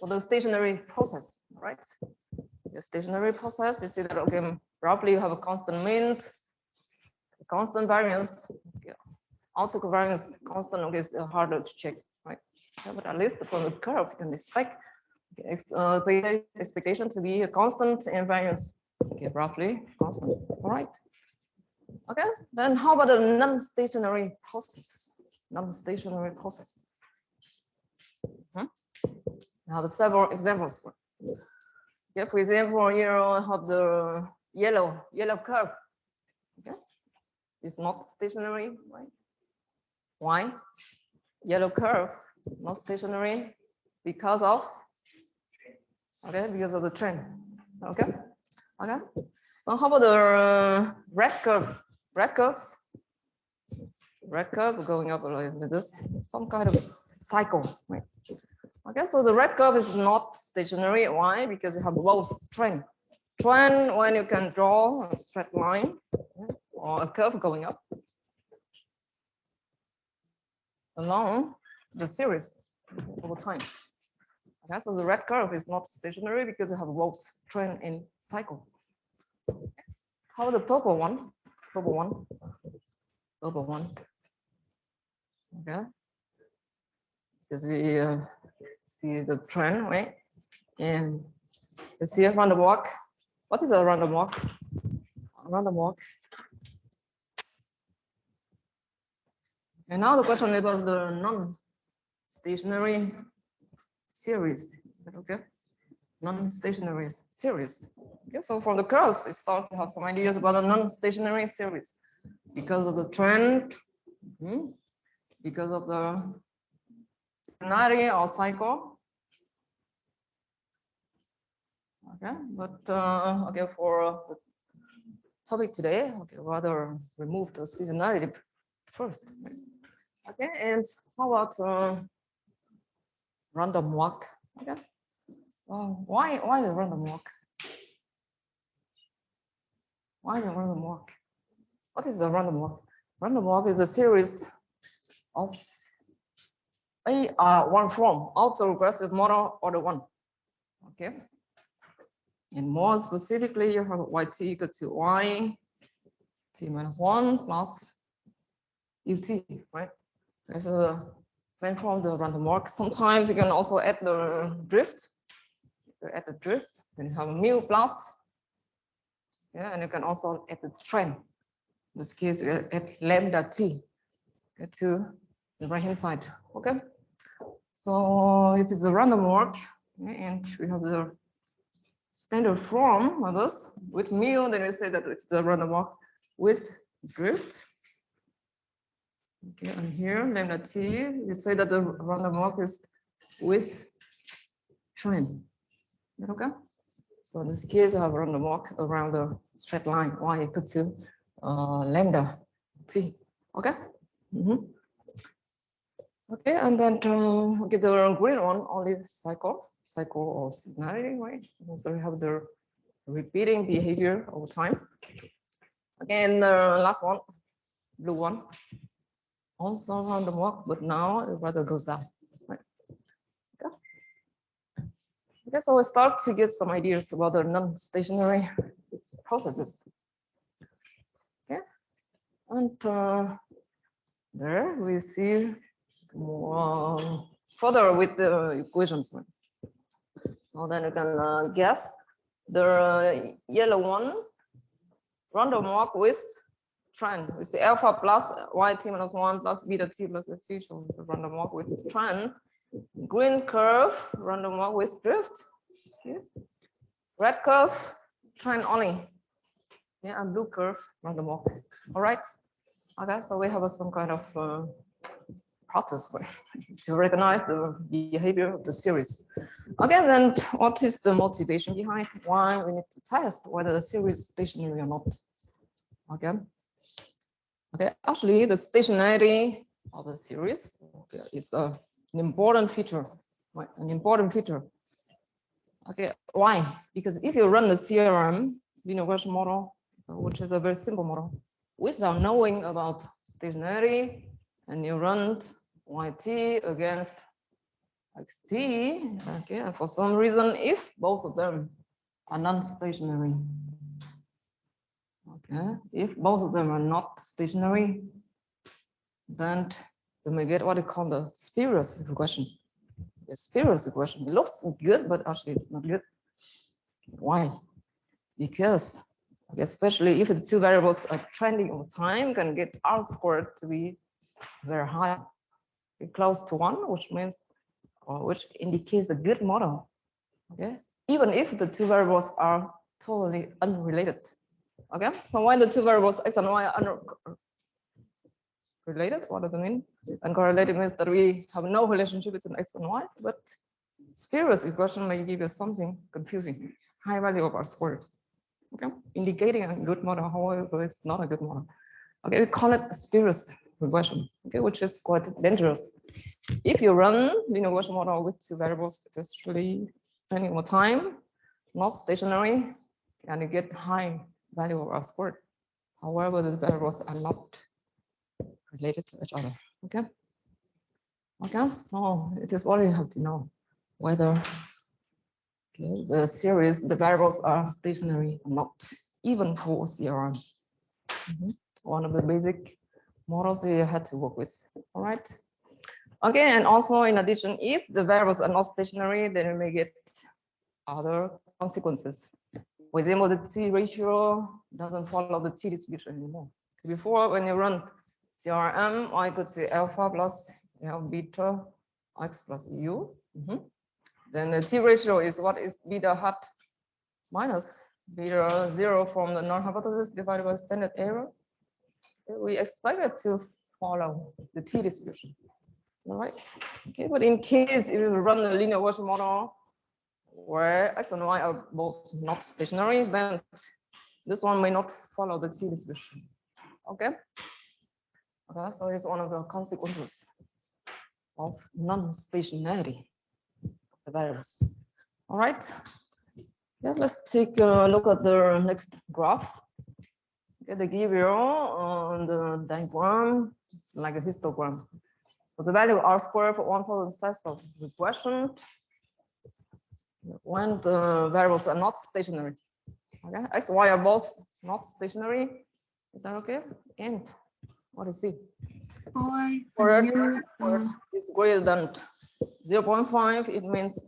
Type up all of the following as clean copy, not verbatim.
for the stationary process, right? The stationary process, you see that, okay, roughly you have a constant mean, constant variance, okay. Outlook variance constant, okay, is harder to check, right? Yeah, but at least from the curve, you can expect expectation to be a constant and variance, okay, roughly constant, all right? Okay, then how about the non-stationary process? Non-stationary process. I have several examples. Okay, for example, here I have the yellow curve. Okay, it's not stationary, right? Why? Yellow curve not stationary because of because of the trend. Okay. So how about the red curve? Red curve going up like this, some kind of cycle, right? Okay, so the red curve is not stationary. Why? Because you have both trend. Trend when you can draw a straight line or a curve going up along the series over time. Okay, so the red curve is not stationary because you have both trend and cycle. How about the purple one? Purple one. Okay, because we see the trend, right? And you see a random walk. What is a random walk? A random walk. And now the question is about the non-stationary series. Okay, non-stationary series. Okay, so from the curves, we start to have some ideas about a non-stationary series because of the trend, because of the scenario or cycle. Okay, but okay, for the topic today, okay, rather remove the seasonality first. Okay, and how about random walk? Okay, so why the random walk? Why the random walk? What is the random walk? Random walk is a series of one form, autoregressive model order one. Okay. And more specifically, you have yt equal to y t minus 1 plus ut, right? There's a main form, the random walk. Sometimes you can also add the drift. You add the drift, then you have mu plus. Yeah, and you can also add the trend. In this case, we add lambda t to the right hand side. Okay. So it is a random walk, and we have the standard form of this with mu. Then we say that it's the random walk with drift. Okay, and here lambda t, you say that the random walk is with trend. Okay. So in this case, you have a random walk around the straight line y equal to lambda t. Okay. Okay, and then get the green one, only cycle or seasonality, right? And so we have the repeating behavior over time. Again, the last one, blue one, also random walk, but now it rather goes down. Right? Okay, so we start to get some ideas about the non-stationary processes. Okay, and there we see more further with the equations. So then you can guess the yellow one, random walk with trend. We see alpha plus yt minus 1 plus beta t plus t, so it's a random walk with trend. Green curve, random walk with drift. Okay. Red curve, trend only. Yeah, and blue curve, random walk. All right. Okay, so we have some kind of process to recognize the behavior of the series. Okay, then what is the motivation behind why we need to test whether the series is stationary or not? Okay. Okay, actually the stationarity of the series is an important feature, right? An important feature. Okay, why? Because if you run the CRM linear regression model, which is a very simple model, without knowing about stationarity, and you run yt against xt. Okay, and for some reason, if both of them are non-stationary, okay, if both of them are not stationary, then you may get what we call the spurious regression. The spurious regression, it looks good, but actually it's not good. Why? Because especially if the two variables are trending over time, can get R squared to be very high, close to 1, which means, or which indicates a good model. Okay, even if the two variables are totally unrelated. Okay, so when the two variables x and y are unrelated, what does it mean? Uncorrelated means that we have no relationship between x and y, but spurious regression may give you something confusing, high value of R squared. Okay, indicating a good model, however, it's not a good model. Okay, we call it a spurious regression, okay, which is quite dangerous. If you run linear regression model with two variables, especially training over time, not stationary, and you get high value of R squared. However, these variables are not related to each other. Okay. Okay, so it is all you have to know whether the series, the variables are stationary or not, even for CRM. One of the basic models you had to work with. All right. Okay, and also in addition, if the variables are not stationary, then we may get other consequences. For example, the T ratio doesn't follow the T distribution anymore. Before, when you run CRM, I could say alpha plus L beta x plus U. Then the T ratio is what is beta hat minus beta 0 from the non-hypothesis divided by standard error. We expect it to follow the T distribution. All right. Okay, but in case if you run a linear regression model where x and y are both not stationary, then this one may not follow the T distribution. Okay. Okay, so it's one of the consequences of non-stationarity of the variables. All right. Yeah, let's take a look at the next graph. Okay, they give you on the diagram, it's like a histogram. So the value of R squared for 1,000 sets of regression when the variables are not stationary. Okay, x, y are both not stationary. Is that okay? And what do you see? For is greater than 0.5, it means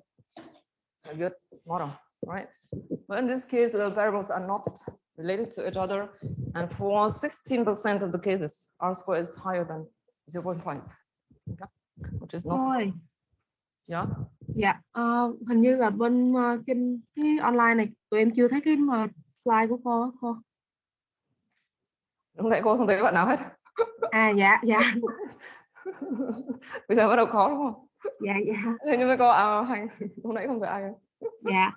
a good model, right? But in this case, the variables are not related to each other. And for 16% of the cases, R squared is higher than 0.5. Okay? Which is not. Thôi. Yeah. Dạ, hình như là bên trên cái online này tụi em chưa thấy cái mà slide của cô. Lúc nãy cô không thấy bạn nào hết. À dạ. Bây giờ bắt đầu có đúng không? Dạ. Thế nhưng mà cô Hành lúc nãy không thấy ai. Dạ.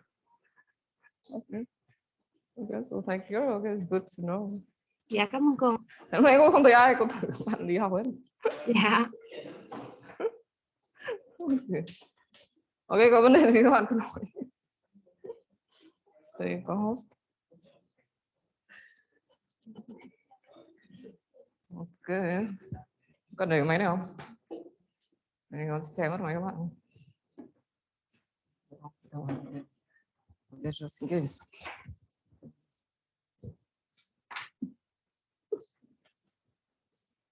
Okay, so thank you. Okay, it's good to know. Dạ, cảm ơn cô. Lúc nãy cô không thấy ai, cô thử bạn đi học hết. Dạ. Ok, có vấn đề gì các bạn cứ hỏi. Stay co-host. Ok. Cần để máy này không? Này nó xem mất máy các bạn không? Just in case.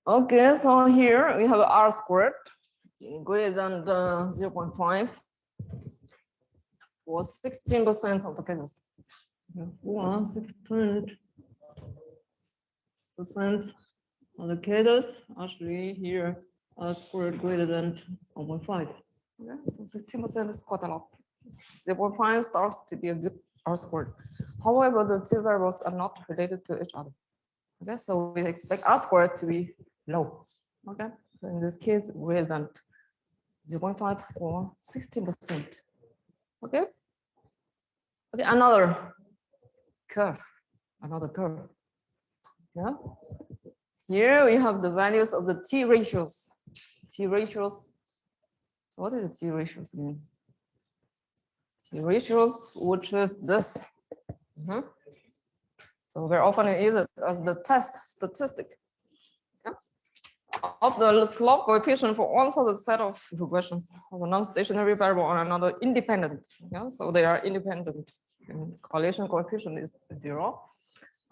Okay, so here we have R squared greater than 0.5 for 16% of the cases. 16% of the cases, actually here R squared greater than 1.5. Okay, so 16% is quite a lot. 0.5 starts to be a good R squared. However, the two variables are not related to each other. Okay, so we expect R squared to be low. Okay, so in this case, greater than 0.5 for 16%. Okay. Okay, another curve. Yeah. Here we have the values of the T ratios. T ratios. So what is the T ratios again? T ratios, which is this. So very often you use it as the test statistic. Yeah. of the slope coefficient for also the set of regressions of a non-stationary variable on another independent. Yeah, so they are independent. And correlation coefficient is 0.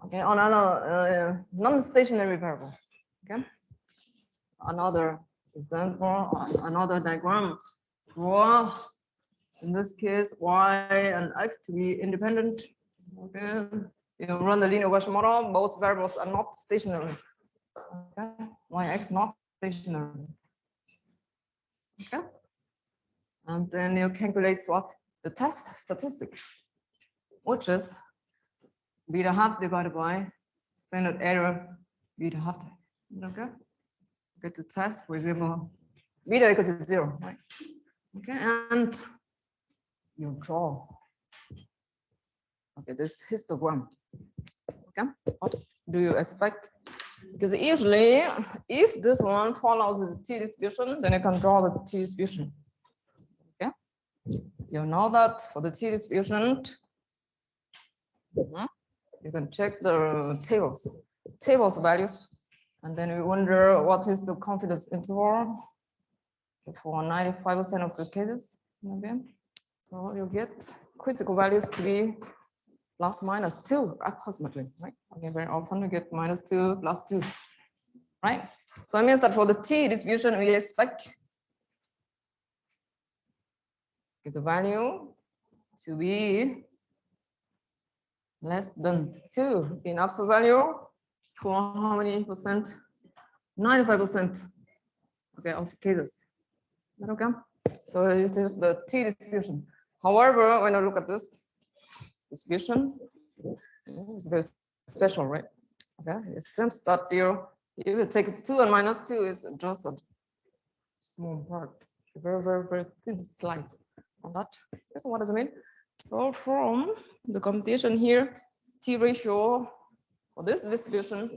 Okay, on another non-stationary variable. Okay, another example, another diagram for, in this case, y and x to be independent. Okay, you run the linear regression model. Both variables are not stationary. Okay, yx not stationary. Okay, and then you calculate what the test statistic, which is beta hat divided by standard error beta hat. Okay, get the test with beta equal to 0, right? Okay, and you draw. Okay, this histogram. Okay, what do you expect? Because usually, if this one follows the t-distribution, then you can draw the t-distribution. Okay, you know that for the t-distribution, you can check the tables values, and then you wonder what is the confidence interval for 95% of the cases. Okay, so you get critical values to be plus minus 2 approximately, right? Okay, very often you get minus 2 plus 2, right? So it means that for the t-distribution, we expect the value to be less than 2 in absolute value for how many percent? 95%, okay, of cases. Okay, so it is the t-distribution. However, when I look at this distribution, it's very special, right? Okay, it seems that you will take 2 and minus 2 is just a small part, very thin slice on that. So what does it mean? So from the computation here, t ratio for this distribution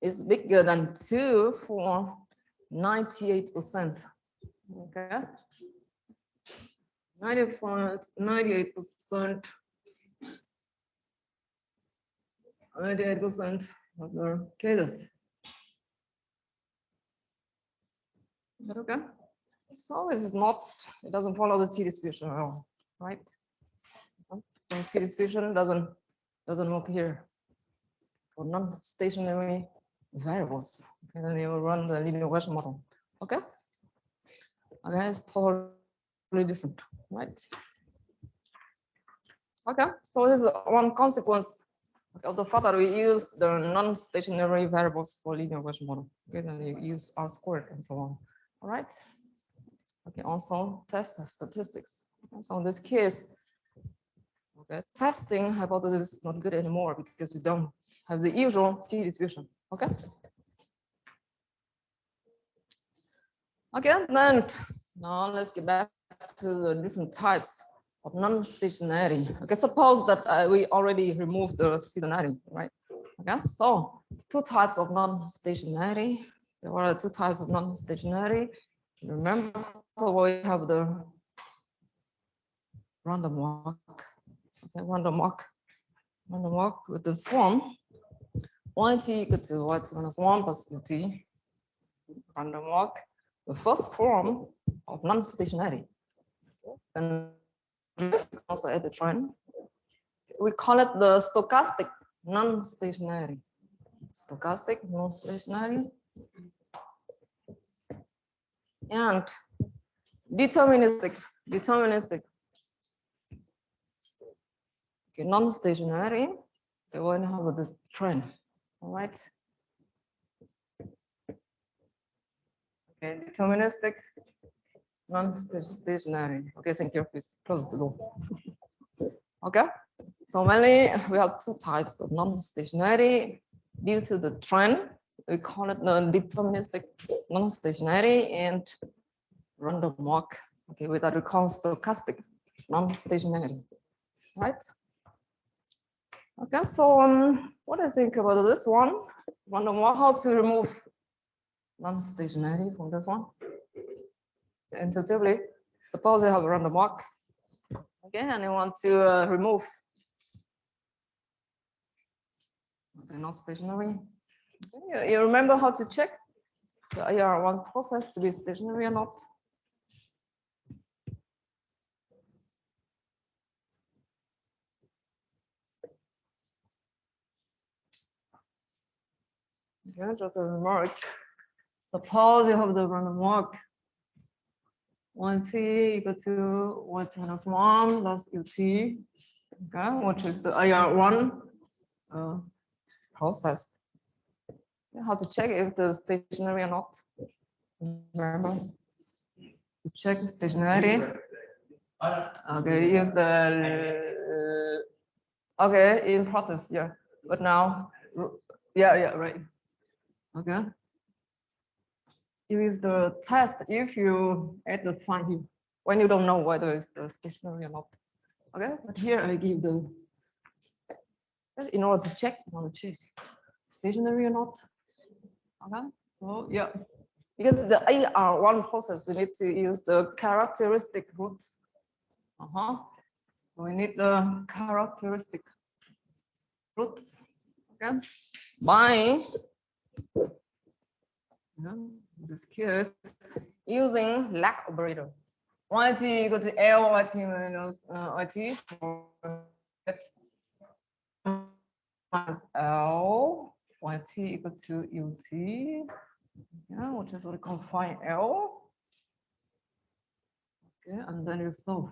is bigger than 2 for 98%. Okay, 98%. 98% of the cases. Is that okay? So it is not, it doesn't follow the t-distribution at all, right? So t-distribution doesn't work here for non-stationary variables. Okay, then you will run the linear regression model. Okay? Okay, it's totally different, right? Okay, so this is one consequence of the fact that we use the non-stationary variables for linear regression model. Okay, then you use R squared and so on. All right. Okay, also test statistics. So in this case, okay, testing hypothesis is not good anymore because we don't have the usual t-distribution. Okay. Okay, then now let's get back to the different types of non-stationary. Okay, suppose that we already removed the seasonality, right? Okay, so two types of non-stationary. There were two types of non-stationary. Remember, so we have the random walk. Okay, random walk with this form. Yt equal to yt minus 1 plus ut. Random walk. The first form of non-stationary. And also at the trend. We call it the stochastic non-stationary. Stochastic non-stationary. And deterministic. Okay, non-stationary. They want to have the trend. All right. Okay, deterministic, non-stationary. Okay, thank you. Please close the door. Okay, so mainly we have two types of non-stationary due to the trend. We call it the deterministic non-stationary and random walk. Okay, with that we call stochastic non-stationary. Right? Okay, so what do you think about this one? Random walk, how to remove non-stationary from this one? Intuitively, suppose you have a random walk, okay, and you want to remove non-stationary. You remember how to check the AR1 process to be stationary or not? Okay, just a remark. Suppose you have the random walk. 1t equal to 1t minus 1 plus ut, okay, which is the AR1 process. How to check if the stationary or not? Remember to check stationarity. Okay, use the okay in practice, yeah. But now, yeah, right. Okay. You use the test if you add the find here when you don't know whether it's the stationary or not. Okay, but here I give the in order to check, stationary or not. Okay, so yeah, because the AR1 process, we need to use the characteristic roots. So we need the characteristic roots. Okay, by this case using lag operator. Yt equal to L Yt minus Yt minus L Yt equal to Ut, yeah, which is what we call phi L. Okay, and then you solve.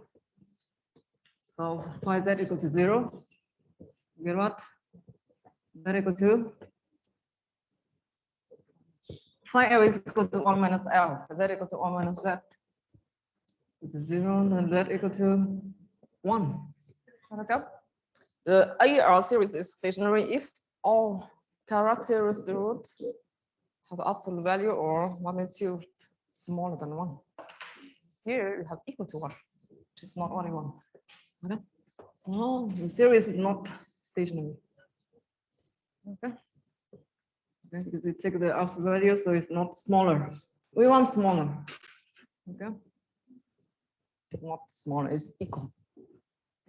So phi z equal to 0. You get what? Z equal to phi L is equal to 1 minus L. Z equal to 1 minus Z. It is 0 and Z equal to 1. Okay. The AR series is stationary if all characteristic roots have absolute value or magnitude smaller than 1. Here you have equal to 1, which is not only 1. Okay. So the series is not stationary. Okay. Okay, because we take the absolute value, so it's not smaller. We want smaller. Okay. It's not smaller, it's equal.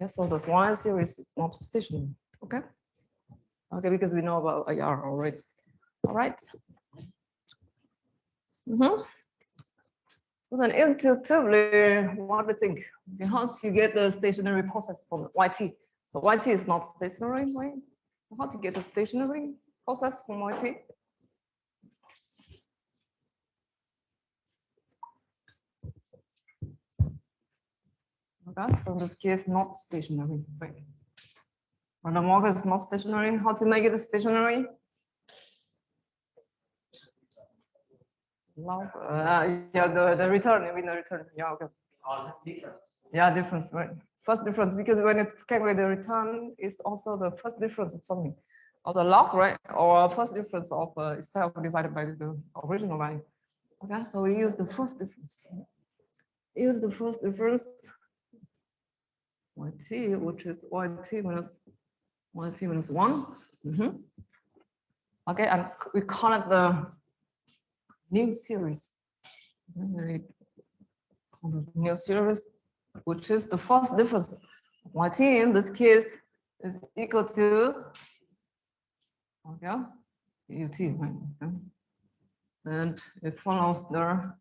Okay, so this Y series is not stationary. Okay. Okay, because we know about AR already. All right. So then intuitively, what do you think? Okay, how do you get the stationary process from Yt? So Yt is not stationary, right? How to get the stationary process from Yt? Okay, so in this case, not stationary, right? When the marker is not stationary, how to make it stationary? Log, yeah, the return, you mean the return, yeah, okay. Yeah, difference, right? First difference, because when you calculate the return, is also the first difference of something, of the log, right? Or first difference of itself divided by the original value. Okay, so we use the first difference. Use the first difference, Yt, which is Yt minus 1. Okay, and we call it the new series. New series, which is the first difference. Yt in this case is equal to okay, Ut, right? Okay. And it follows the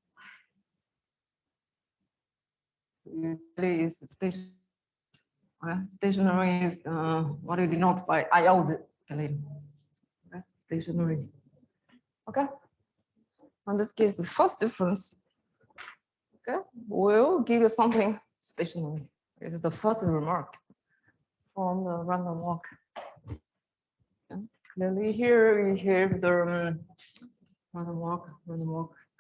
usually is station. Stationary is what it denotes by IOs. Okay, stationary. Okay. So in this case, the first difference, okay, will give you something stationary. This is the first remark from the random walk. Okay. Clearly here we have the random walk,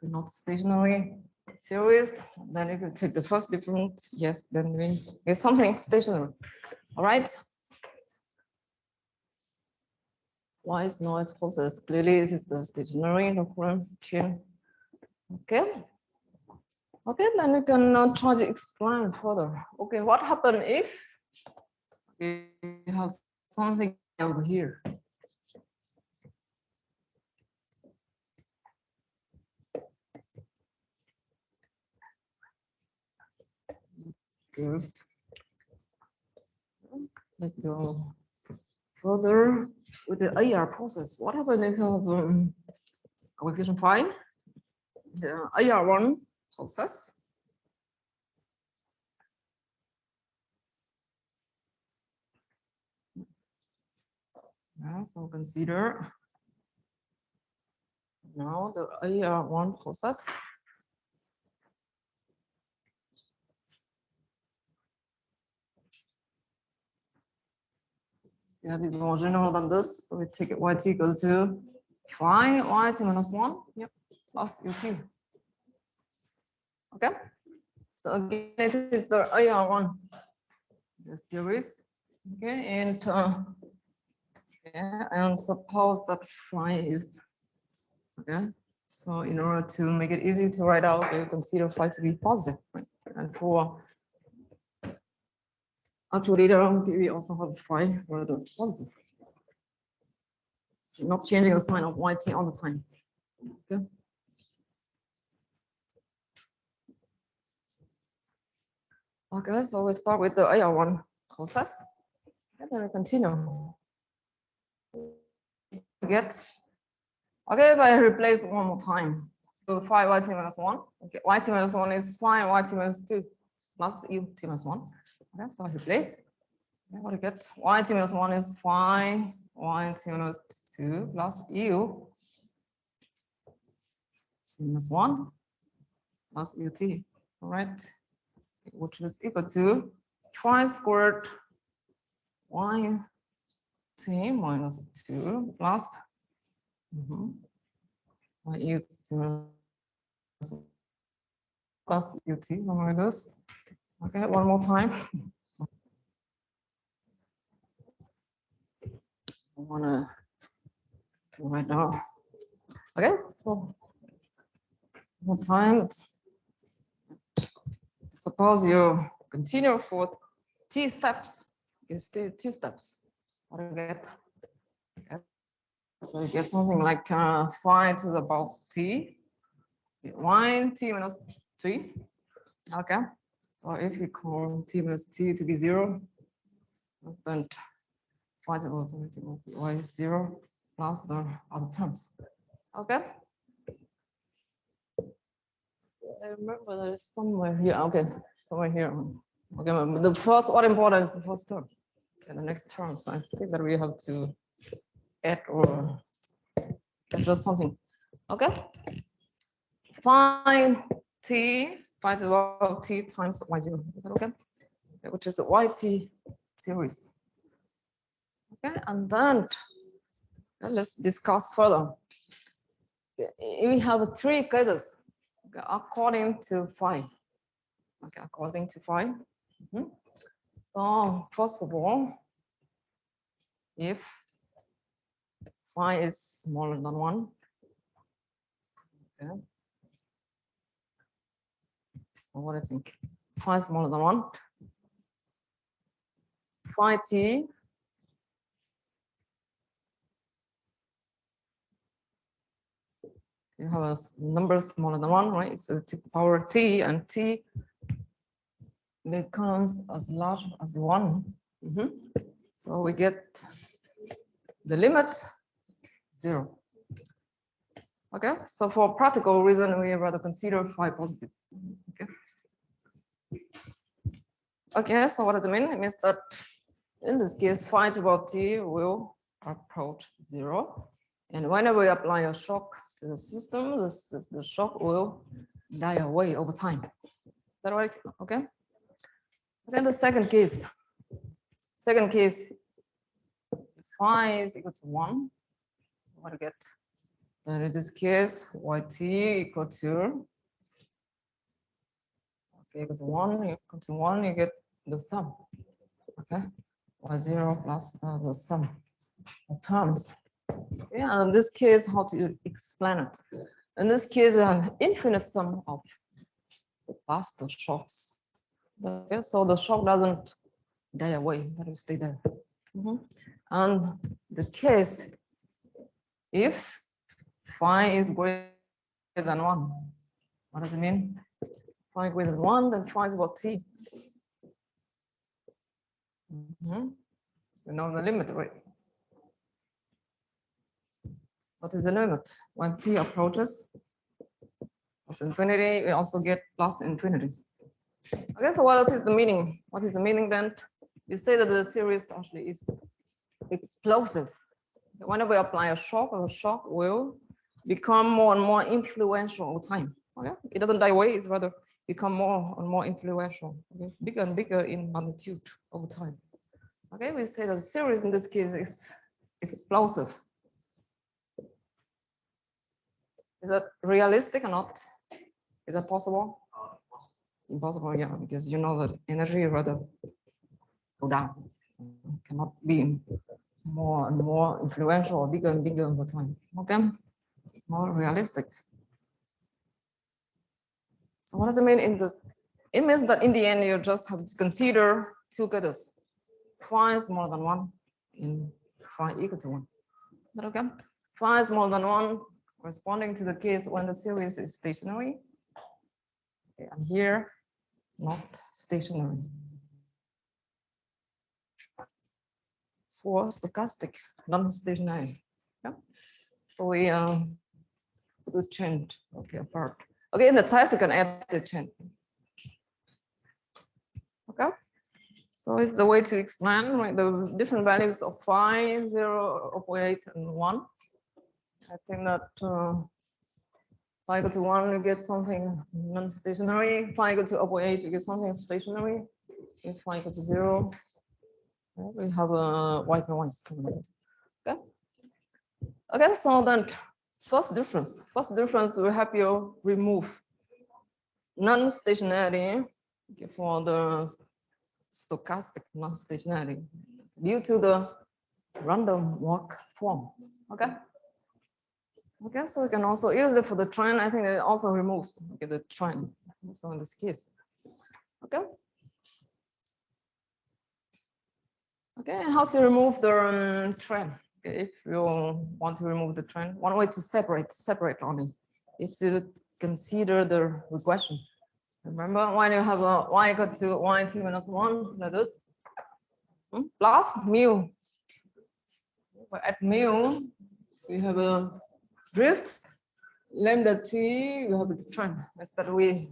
not stationary series. Then you can take the first difference. Yes, then we get something stationary. All right. Why is noise process? Clearly it is the stationary chain. Okay. Okay, then we can try to explain further. Okay, what happens if we have something over here? Good. Let's go further. with the AR process, what happens if you have coefficient phi, the AR1 process? Yeah, so consider now the AR1 process. Yeah, a bit more general than this. So we take it yt equals to phi yt minus 1, yep, plus ut. Okay, so again, it is the AR1, the series. Okay, and yeah, and suppose that phi is, okay, so in order to make it easy to write out, we consider phi to be positive, right? And for actually later on, we also have phi rather positive. Not changing the sign of yt all the time. Okay. Okay, so we start with the AR1 process, and then we continue. Get, okay, if I replace one more time, so phi yt minus 1, okay, yt minus 1 is phi yt minus 2 plus ut minus 1. Okay, so I replace. What I get? Yt minus 1 is phi yt minus 2 plus u minus 1 plus ut, all right, which is equal to phi squared yt minus 2 plus ut plus ut, something like this. Okay, one more time. I want to do right now. Okay, so one more time. Suppose you continue for t steps. You stay 2 steps. What do you get? Okay. So you get something like phi to the power t, yt minus 3. Okay. So if we call t minus t to be 0, then phi to the power y is 0 plus the other terms. Okay. I remember there is somewhere here. Okay, somewhere here. Okay, the first, what important is the first term. And the next terms, I think that we have to add or adjust something. Okay. Find t, find the value of t times y0. Okay, which is the yt series. Okay, and then let's discuss further. We have 3 cases, okay, according to phi. Okay, according to phi. So first of all, if phi is smaller than 1, okay. So what do you think? Phi is smaller than 1. Phi t you have a number smaller than 1, right? So to the power t, and t becomes as large as 1. So we get the limit 0. Okay, so for practical reason, we rather consider phi positive. Okay. Okay, so what does it mean? It means that in this case, phi to the power t will approach 0. And whenever we apply a shock to the system, the shock will die away over time. Is that right? Okay. Then the second case, phi is equal to 1. What do you get? And in this case, yt equal to, okay, equal to 1, you get the sum. Okay, y0 plus the sum of terms. Okay, and in this case, how to explain it? In this case, we have infinite sum of faster shocks. Okay, so the shock doesn't die away, that will stay there. And the case if phi is greater than 1, what does it mean? Phi greater than 1, then phi is about t. We know the limit, right? what is the limit? When t approaches plus infinity, we also get plus infinity. Okay, so what is the meaning? What is the meaning then? You say that the series actually is explosive. Whenever we apply a shock will become more and more influential over time. Okay, it doesn't die away; it's rather become more and more influential. Okay, bigger and bigger in magnitude over time. Okay, we say that the series in this case is explosive. Is that realistic or not? Is that possible? Impossible, yeah, because you know that energy rather go down. It cannot be more and more influential or bigger and bigger over time. Okay, more realistic. So what does it mean in this? It means that in the end you just have to consider two gathers, phi is more than one in phi equal to one. But okay, phi is more than one corresponding to the case when the series is stationary. Okay, and here not stationary. For stochastic, non-stationary. Yeah. So we put the chain apart. Okay, in the test you can add the chain. Okay. So it's the way to explain the different values of phi, 0, 0.8, and 1. I think that phi equal to 1, you get something non-stationary. Phi equal to 0.8, you get something stationary. If phi equal to 0, we have a white noise. Okay. Okay, so then first difference will help you remove non-stationary for the stochastic non-stationary due to the random walk form. Okay. Okay, so we can also use it for the trend. I think it also removes the trend. So in this case. Okay. Okay, and how to remove the trend? Okay, if you want to remove the trend, one way to separate only is to consider the regression. Remember when you have a y equal to y2 minus 1 like this, plus mu. At mu, we have a drift, lambda t, we have a trend. Instead we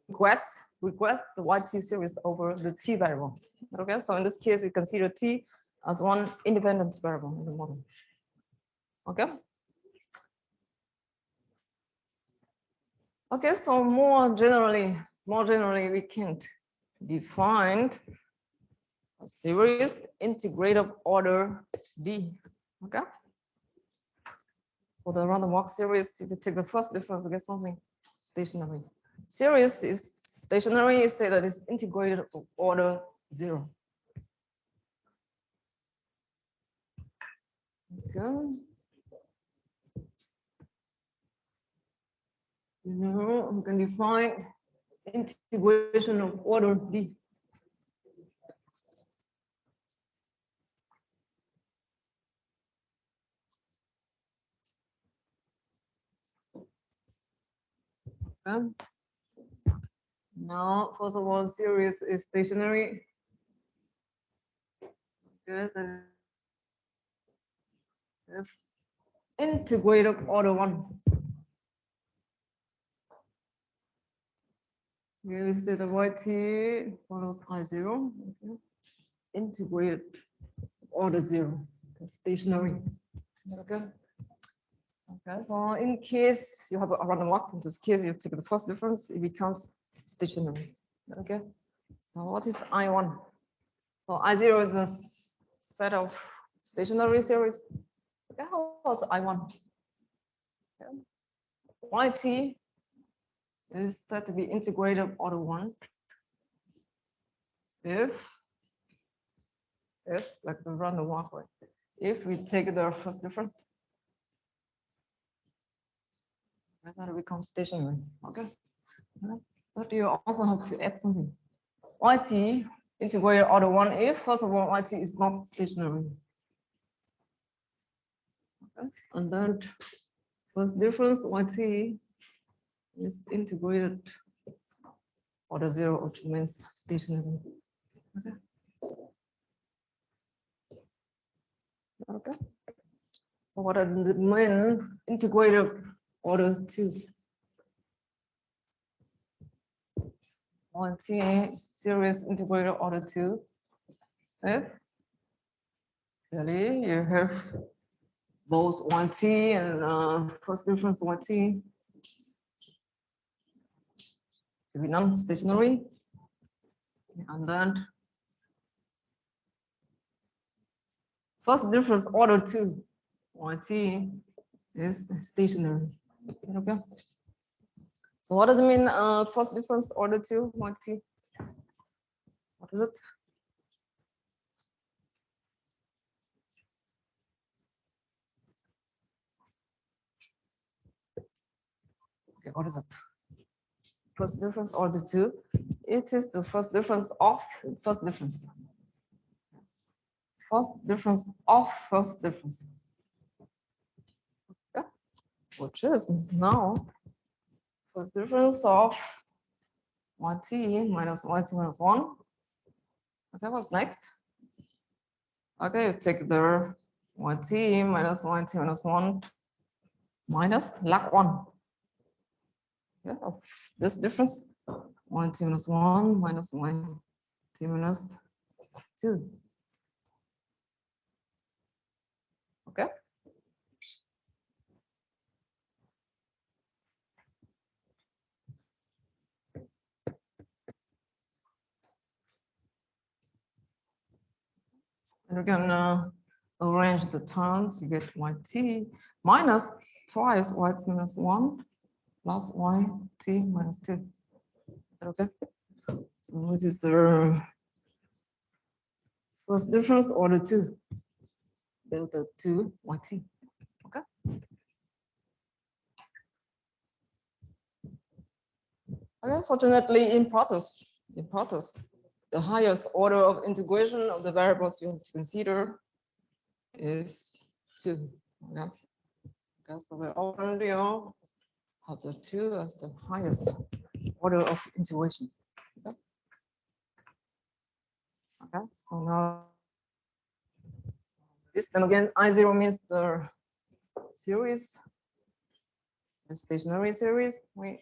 request the y2 series over the t variable. Okay, so in this case, you consider t as one independent variable in the model. Okay. Okay, so more generally, we can define a series integrated order D. Okay. For the random walk series, if you take the first difference, you get something stationary. Series is stationary, you say that it's integrated of order 0. Okay. Now we can define integration of order D. Okay. Now, first of all, series is stationary. Okay, then integrated order 1. Okay, we say the yt follows I0. Okay. Integrated order 0. Okay. Stationary. Okay. Okay, so in case you have a random walk, in this case you take the first difference, it becomes stationary. Okay. So what is the I1? So I0 is the set of stationary series. Okay, how about I1? Okay. Yt is said to be integrated order 1 if like the random walkway, if we take the first difference, then it becomes stationary. Okay. But you also have to add something. Yt integrated order 1 if first of all Yt is not stationary. Okay. And then first difference Yt is integrated order 0, which means stationary. Okay. Okay. What are the main integrated order 2? 1T series integrated order 2. If clearly you have both 1T and first difference 1T to be non-stationary, and then first difference order 2 1T is stationary. Okay. So what does it mean? First difference order 2 1T. What is it? Okay, what is it? First difference order 2. It is the first difference of first difference. First difference of first difference. Okay. Which is now first difference of 1T minus 1T minus 1. Okay, what's next? Okay, you take the 1T minus 1T minus 1 minus log 1. Yeah, of this difference 1T minus 1 minus 1T minus 2. Okay. And we can arrange the terms. You get YT minus twice YT minus 1 plus YT minus 2. Okay. So it is the first difference order 2 delta 2 YT. Okay. Okay. Fortunately, in practice, the highest order of integration of the variables you have to consider is 2. Okay. Okay, so we already have the 2 as the highest order of integration. Okay. Okay, so now this time again, I0 means the series, the stationary series. We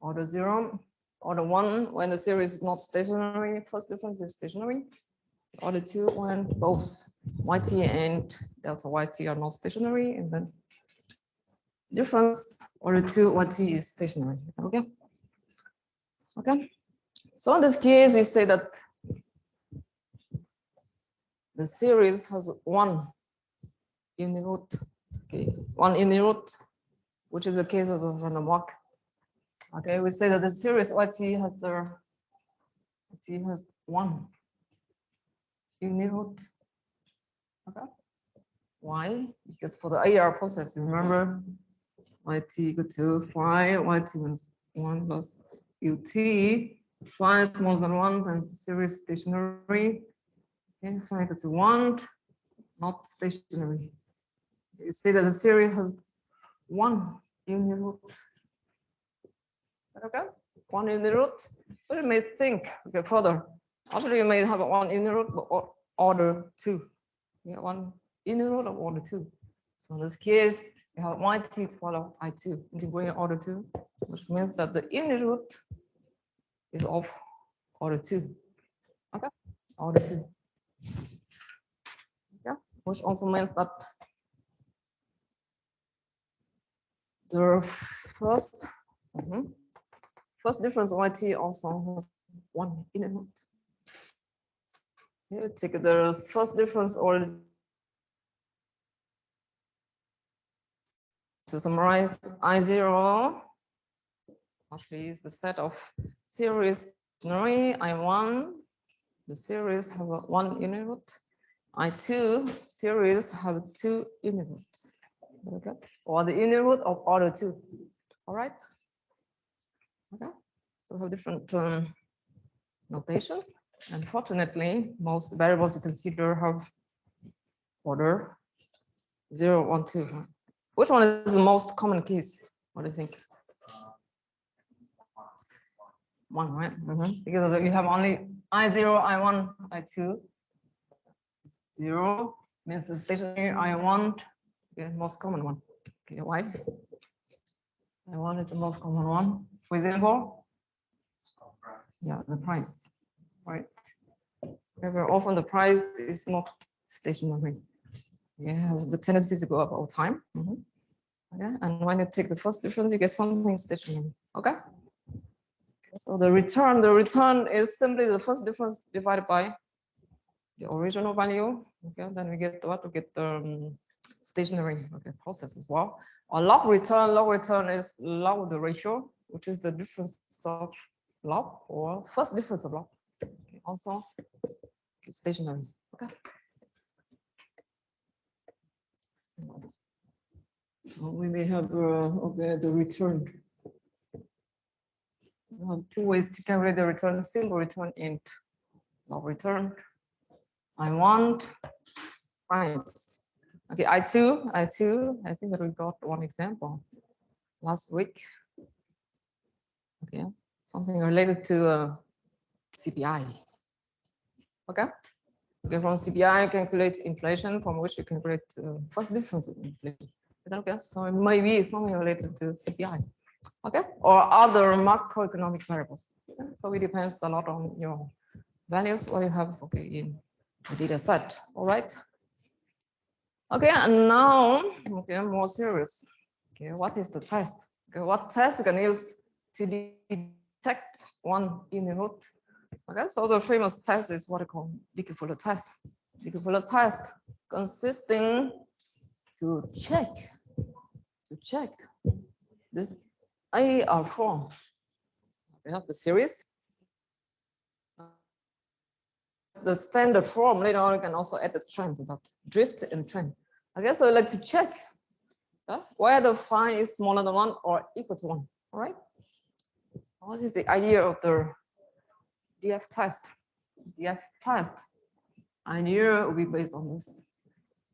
order 0, order 1 when the series is not stationary. First difference is stationary. Order 2 when both YT and delta YT are not stationary, and then difference order 2 YT is stationary. Okay. Okay. So in this case, we say that the series has one in the root. Okay, one in the root, which is the case of the random walk. Okay, we say that the series YT has one in the root. Okay. Why? Because for the AR process, remember YT equal to phi, YT minus 1 plus UT. Phi is smaller than 1, then series stationary. Okay, phi equal to 1, not stationary. You see that the series has one in the root. Okay, one in the root. But you may think, okay, further. After you may have one in the root, but order 2. Yeah, one in the root of order 2. So in this case, you have YT follow I2 integrating order 2, which means that the inner root is of order 2. Okay, order 2. Yeah, which also means that the first difference YT also has one inner root. You take the first difference order. To summarize, I0 actually is the set of series stationary. I1, the series have one inner root. I2 series have two inner roots. Okay, or the inner root of order 2. All right. Okay, so we have different notations. Unfortunately, most variables you consider have order 0, 1, 2. Which one is the most common case? What do you think? 1, right? Because you have only I0, I1, I2. 0 means the stationary I1 Okay, most common one. Okay, why? I wanted the most common one. Reason for? Yeah, the price, right? Okay, very often the price is not stationary. It has the tendency to go up over time. Okay, and when you take the first difference, you get something stationary. Okay. So the return is simply the first difference divided by the original value. Okay, then we get what? We get the stationary process as well. Or log return is log the ratio, which is the difference of log or first difference of log. Okay, also stationary. Okay. So we may have the return. We have two ways to calculate the return: simple return and log return. I want price. Okay, I2. I think that we got one example last week. Okay, something related to CPI. Okay. Okay, from CPI you calculate inflation, from which you calculate first difference of inflation. Okay, so it may be something related to CPI. Okay, or other macroeconomic variables. Okay? So it depends a lot on your values, what you have in the data set. All right. Okay, and now more serious. Okay, what is the test? Okay, what test you can use to detect one input? Okay, so the famous test is what I call Dickey-Fuller test. Dickey-Fuller test consisting to check this AR form. We have the series. The standard form. Later on, you can also add the trend, that drift and trend. Okay, so let's check whether phi is smaller than 1 or equal to 1. All right. So what is the idea of the DF test? DF test idea will be based on this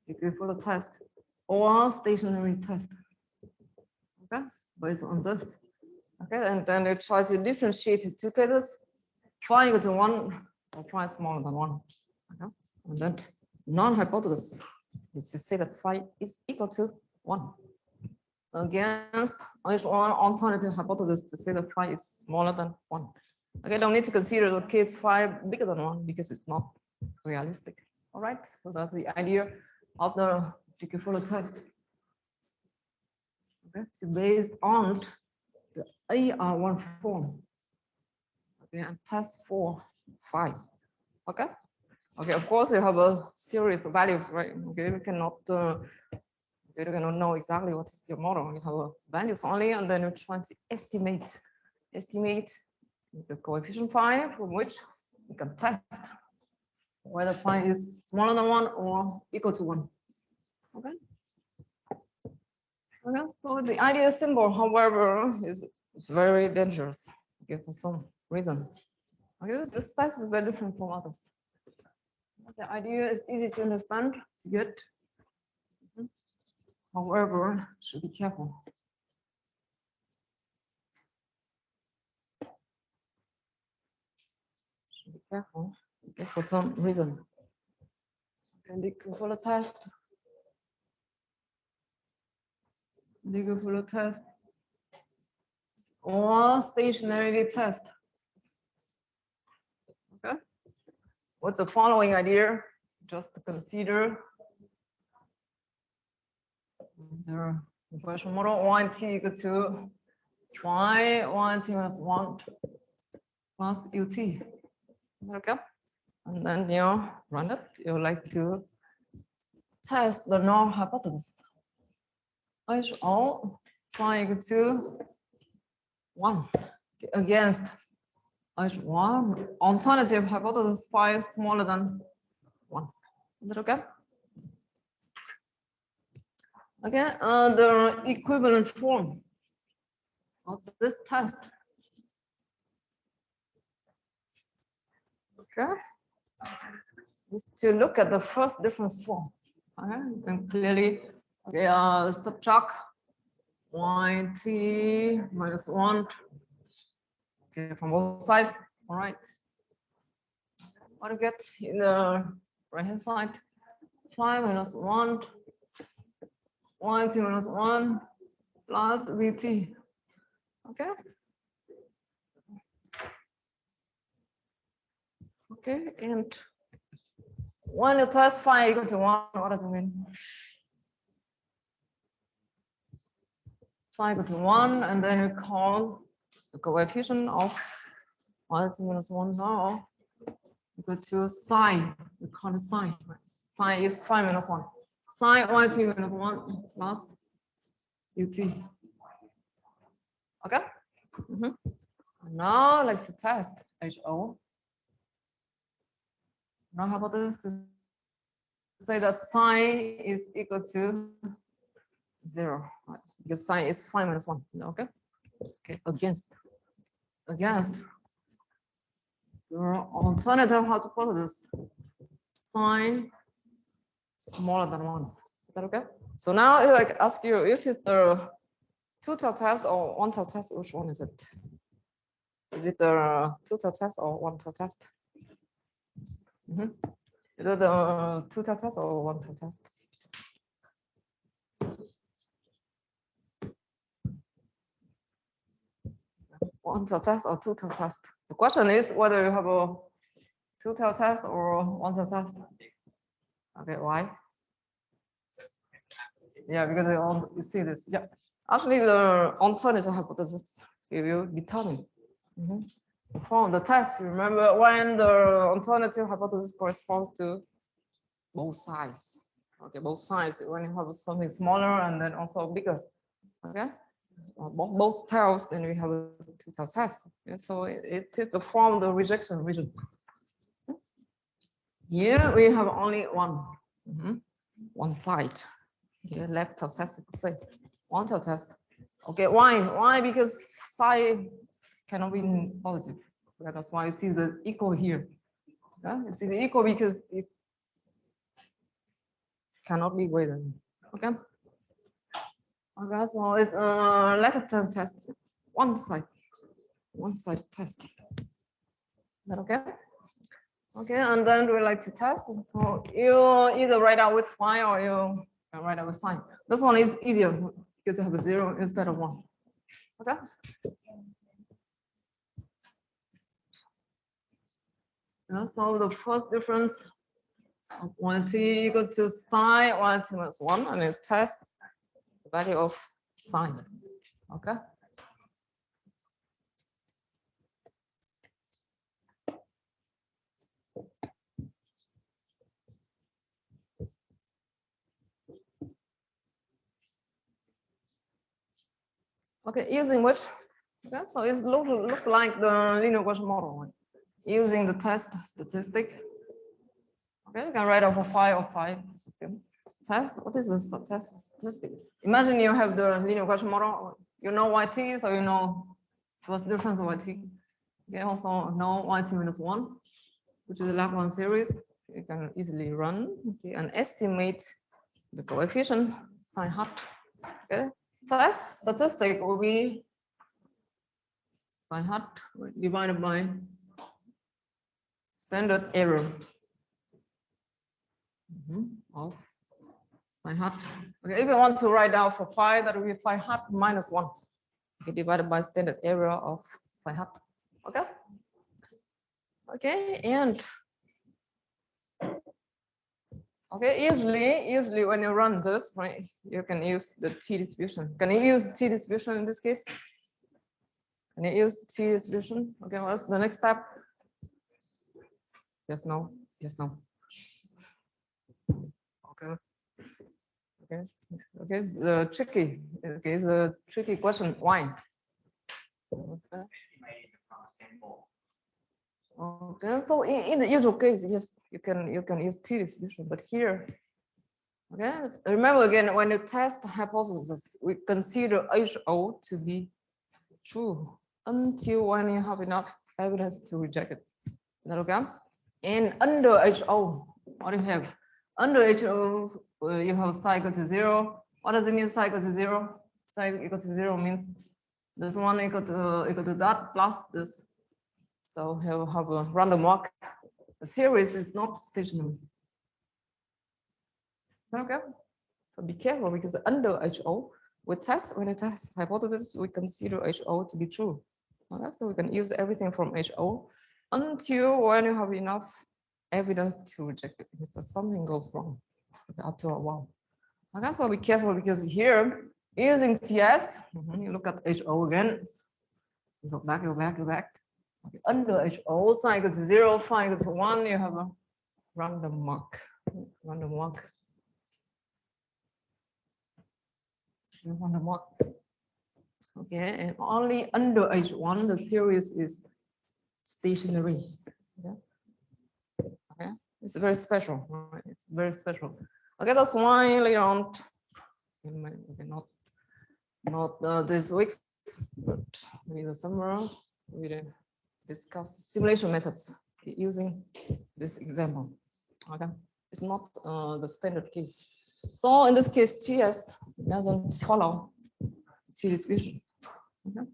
Dickey-Fuller test or stationary test. Okay, based on this. Okay, and then you try to differentiate two cases: phi equal to 1 or phi smaller than 1. Okay, and then non-hypothesis is to say that phi is equal to 1 against one alternative hypothesis to say that phi is smaller than 1. Okay, don't need to consider the case phi bigger than 1 because it's not realistic. All right, so that's the idea of the Dickey-Fuller test. Okay, so based on the AR1 form. Okay, and test for phi. Okay. Okay, of course you have a series of values, right? Okay, you cannot know exactly what is your model. You have values only, and then you try to estimate the coefficient phi from which you can test whether phi is smaller than 1 or equal to 1. Okay. Okay, so the idea is simple, however, is very dangerous. Okay, for some reason. Okay, this test is very different from others. The idea is easy to understand, good. However, should be careful. Should be careful, okay, for some reason. Okay, Dickey-Fuller test. Dickey-Fuller test or stationary test. Okay, with the following idea, just to consider the regression model 1t equal to y 1t minus 1 plus ut. Okay, and then you run it. You like to test the null hypothesis. HO phi equal to 1 against H1 alternative hypothesis phi is smaller than 1. Is that okay? Okay, the equivalent form of this test. Okay, is to look at the first difference form. Okay, you can clearly subtract yt minus 1 okay, from both sides. All right. What do you get in the right hand side? Phi minus 1 yt minus 1 plus vt. Okay. Okay, and when you test phi equal to 1, what does it mean? Phi equal to 1, and then we call the coefficient of yt minus 1 now equal to psi. We call it psi. Psi is phi minus 1. Psi yt minus 1 plus ut. Okay? Now I'd like to test HO. Now how about this? To say that psi is equal to 0. Right? Because psi is phi minus 1. Okay? Okay, against the alternative hypothesis, psi smaller than 1. Is that okay? So now if I ask you if it's the two-tailed test or one-tailed test, which one is it? Is it the two-tailed test or one-tailed test? Is it the two-tailed test or one-tailed test? One-tailed test or two-tailed test? The question is whether you have a two-tailed test or one-tailed test. Okay, why? Yeah, because you see this. Yeah, actually, the alternative hypothesis will determine from the test. Remember when the alternative hypothesis corresponds to both sides. Okay, both sides. When you have something smaller and then also bigger. Okay, both tails, then we have a two-tailed test. And so it is the form of the rejection region. Here we have only one side. Here left-tailed test, you could say. One-tailed test. Okay, why? Why? Because psi cannot be positive. Yeah, that's why you see the equal here. Yeah, you see the equal because it cannot be greater. Okay. Okay, so it's a left-tailed test. One side test. Is that okay? Okay, and then we like to test. So you either write out with phi or you write out with sign. This one is easier because you have a 0 instead of 1. Okay. Yeah, so the first difference of yt equal to psi yt minus 1, and you test the value of psi. Okay. Okay, using which? Okay, so it looks like the linear regression model. Using the test statistic. Okay, you can write out for phi or psi. Okay. Test. What is the test statistic? Imagine you have the linear regression model. You know yt, so you know first difference of yt. You also know yt minus 1, which is the Laplace series. You can easily run and estimate the coefficient psi hat. Okay. Test statistic will be psi hat divided by standard error of psi hat. Okay, if you want to write down for phi, that will be phi hat minus 1. Okay, divided by standard error of phi hat. Okay. Okay, and okay, usually when you run this, right, you can use the t distribution. Can you use t distribution in this case? Can you use t distribution? Okay, what's the next step? Yes, no, yes, no. Okay. Okay. Okay, it's tricky. Okay, it's a tricky question. Why? Okay. Okay, so in the usual case, yes, you can use t distribution, but here, okay, remember again, when you test the hypothesis, we consider HO to be true until when you have enough evidence to reject it. Is that okay? And under HO, what do you have? Under HO, you have psi equal to 0. What does it mean psi equal to 0? Psi equal to 0 means this one equal to that plus this. So he'll have a random walk. The series is not stationary. Okay. So be careful because under HO, we test when we test hypothesis, we consider HO to be true. Okay? So we can use everything from HO until when you have enough evidence to reject it because something goes wrong after a while. Okay, so be careful because here using TS, you look at HO again. Go back. Okay, under HO, psi equals 0, phi equals 1, you have a random mark. Okay, and only under H1 the series is stationary. Yeah. Okay, it's very special. Right? It's very special. Okay, that's why later on, okay, not this week, but maybe the summer we discuss simulation methods using this example. Okay, it's not the standard case. So in this case, TS doesn't follow T distribution. Okay.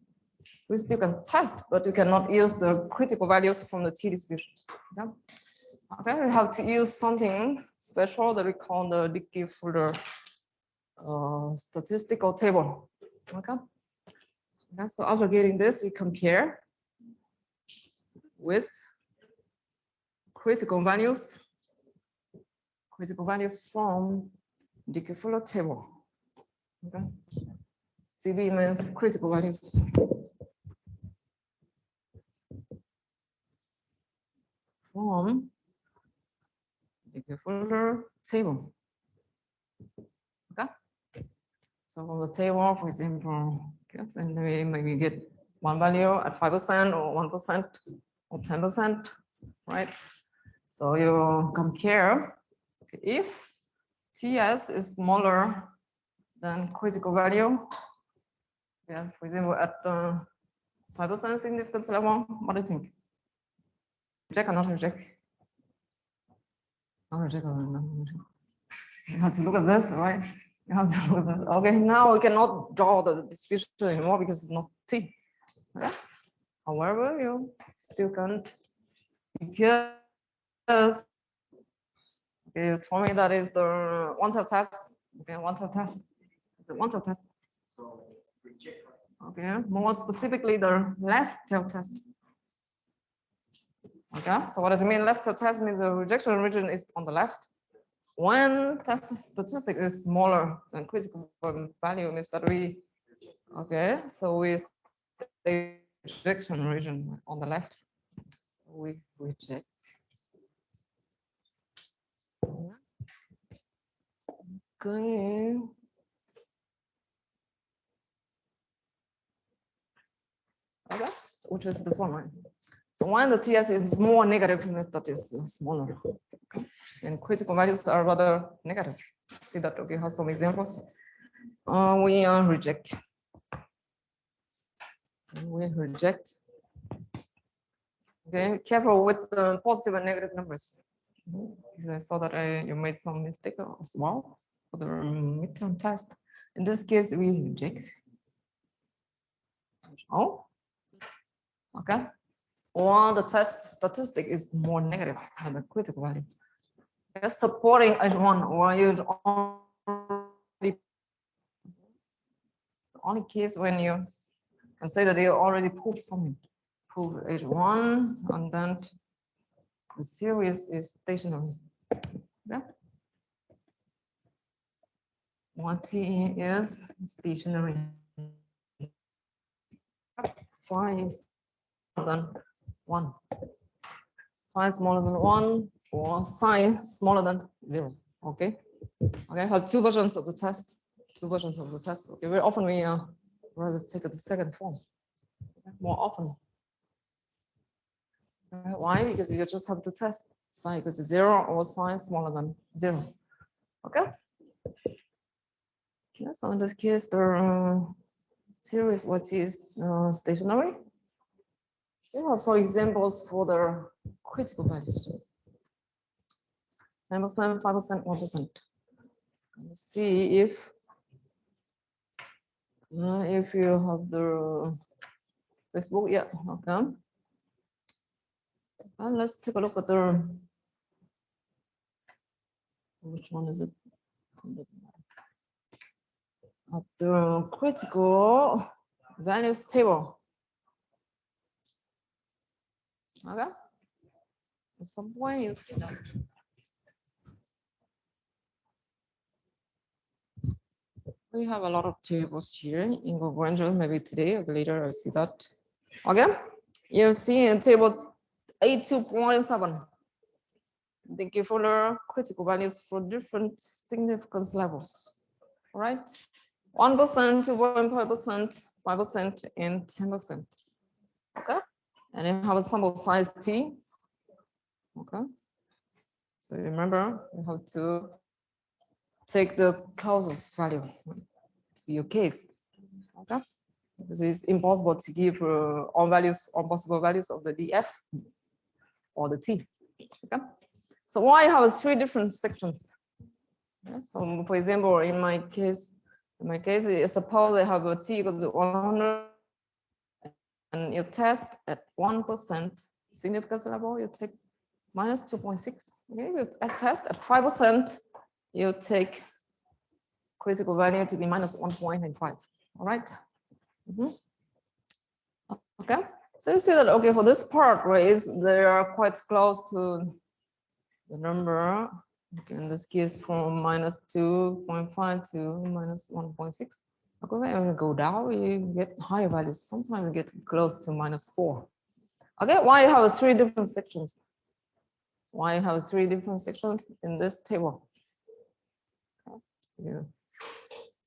We still can test, but we cannot use the critical values from the T distribution. Okay. Okay, we have to use something special that we call the Dickey-Fuller statistical table. Okay. Okay. So after getting this, we compare with critical values from Dickey-Fuller table. Okay. CB means critical values. From Dickey-Fuller table. Okay. So from the table, for example, okay, and we maybe get one value at 5% or 1% or 10%, right? So you compare if TS is smaller than critical value. Yeah, for example, at 5% significance level, what do you think? Reject or not reject? Not reject. You have to look at this, right? You have to look at this. Okay, now we cannot draw the distribution anymore because it's not T. Okay? However, you still can because okay, you told me that is the one-tail test. Okay, one-tail test. It's a one-tail test. So reject. Okay, more specifically the left-tail test. Okay, so what does it mean? Left-tail test means the rejection region is on the left. When test statistic is smaller than critical value means that we, okay, so we stay rejection region on the left. We reject. Okay. Okay, which is this one, right? So when the TS is more negative, that is smaller. Okay. And critical values are rather negative. See that, okay, have some examples. We reject. We reject. Okay, careful with the positive and negative numbers. Because I saw that you made some mistake as well for the midterm test. In this case, we reject. Oh, okay. Or the test statistic is more negative than the critical value. Okay, supporting H1 or you only the only case when you can say that you already proved something. Prove H1 and then the series is stationary. Yeah. One T is stationary. Phi is smaller than 1. Phi smaller than 1 or psi smaller than 0. Okay. Okay, I have two versions of the test. Okay, very often we rather take the second form. Okay? More often. Why? Because you just have to test psi equals to 0 or psi smaller than 0. Okay. Okay, so in this case, the series what is stationary. We have some examples for the critical values. 10%, 5%, 1%. Let's see if you have the this book, yeah, okay. And let's take a look at which one is it? of the critical values table. Okay. At some point you see that. We have a lot of tables here in Google. Maybe today or later I'll see that. Okay. You see in table 82.7. The given critical values for different significance levels. All right. 1%, 2.5%, 5%, and 10%. Okay. And you have a sample size T. Okay. So remember, you have to take the closest value to your case. Okay. Because it's impossible to give all values, all possible values of the DF or the T. Okay. So why have 3 different sections? Yeah, so for example, in my case, suppose I have a T equals to 100 and you test at 1% significance level, you take minus 2.6. Okay, you test at 5%, you take critical value to be minus 1.95. All right. Okay, so you see that, okay, for this part raise, they are quite close to the number. Okay, in this case, from minus 2.5 to minus 1.6. Okay, when you go down, you get higher values. Sometimes you get close to minus 4. Okay, why you have 3 different sections? Why you have 3 different sections in this table? Yeah.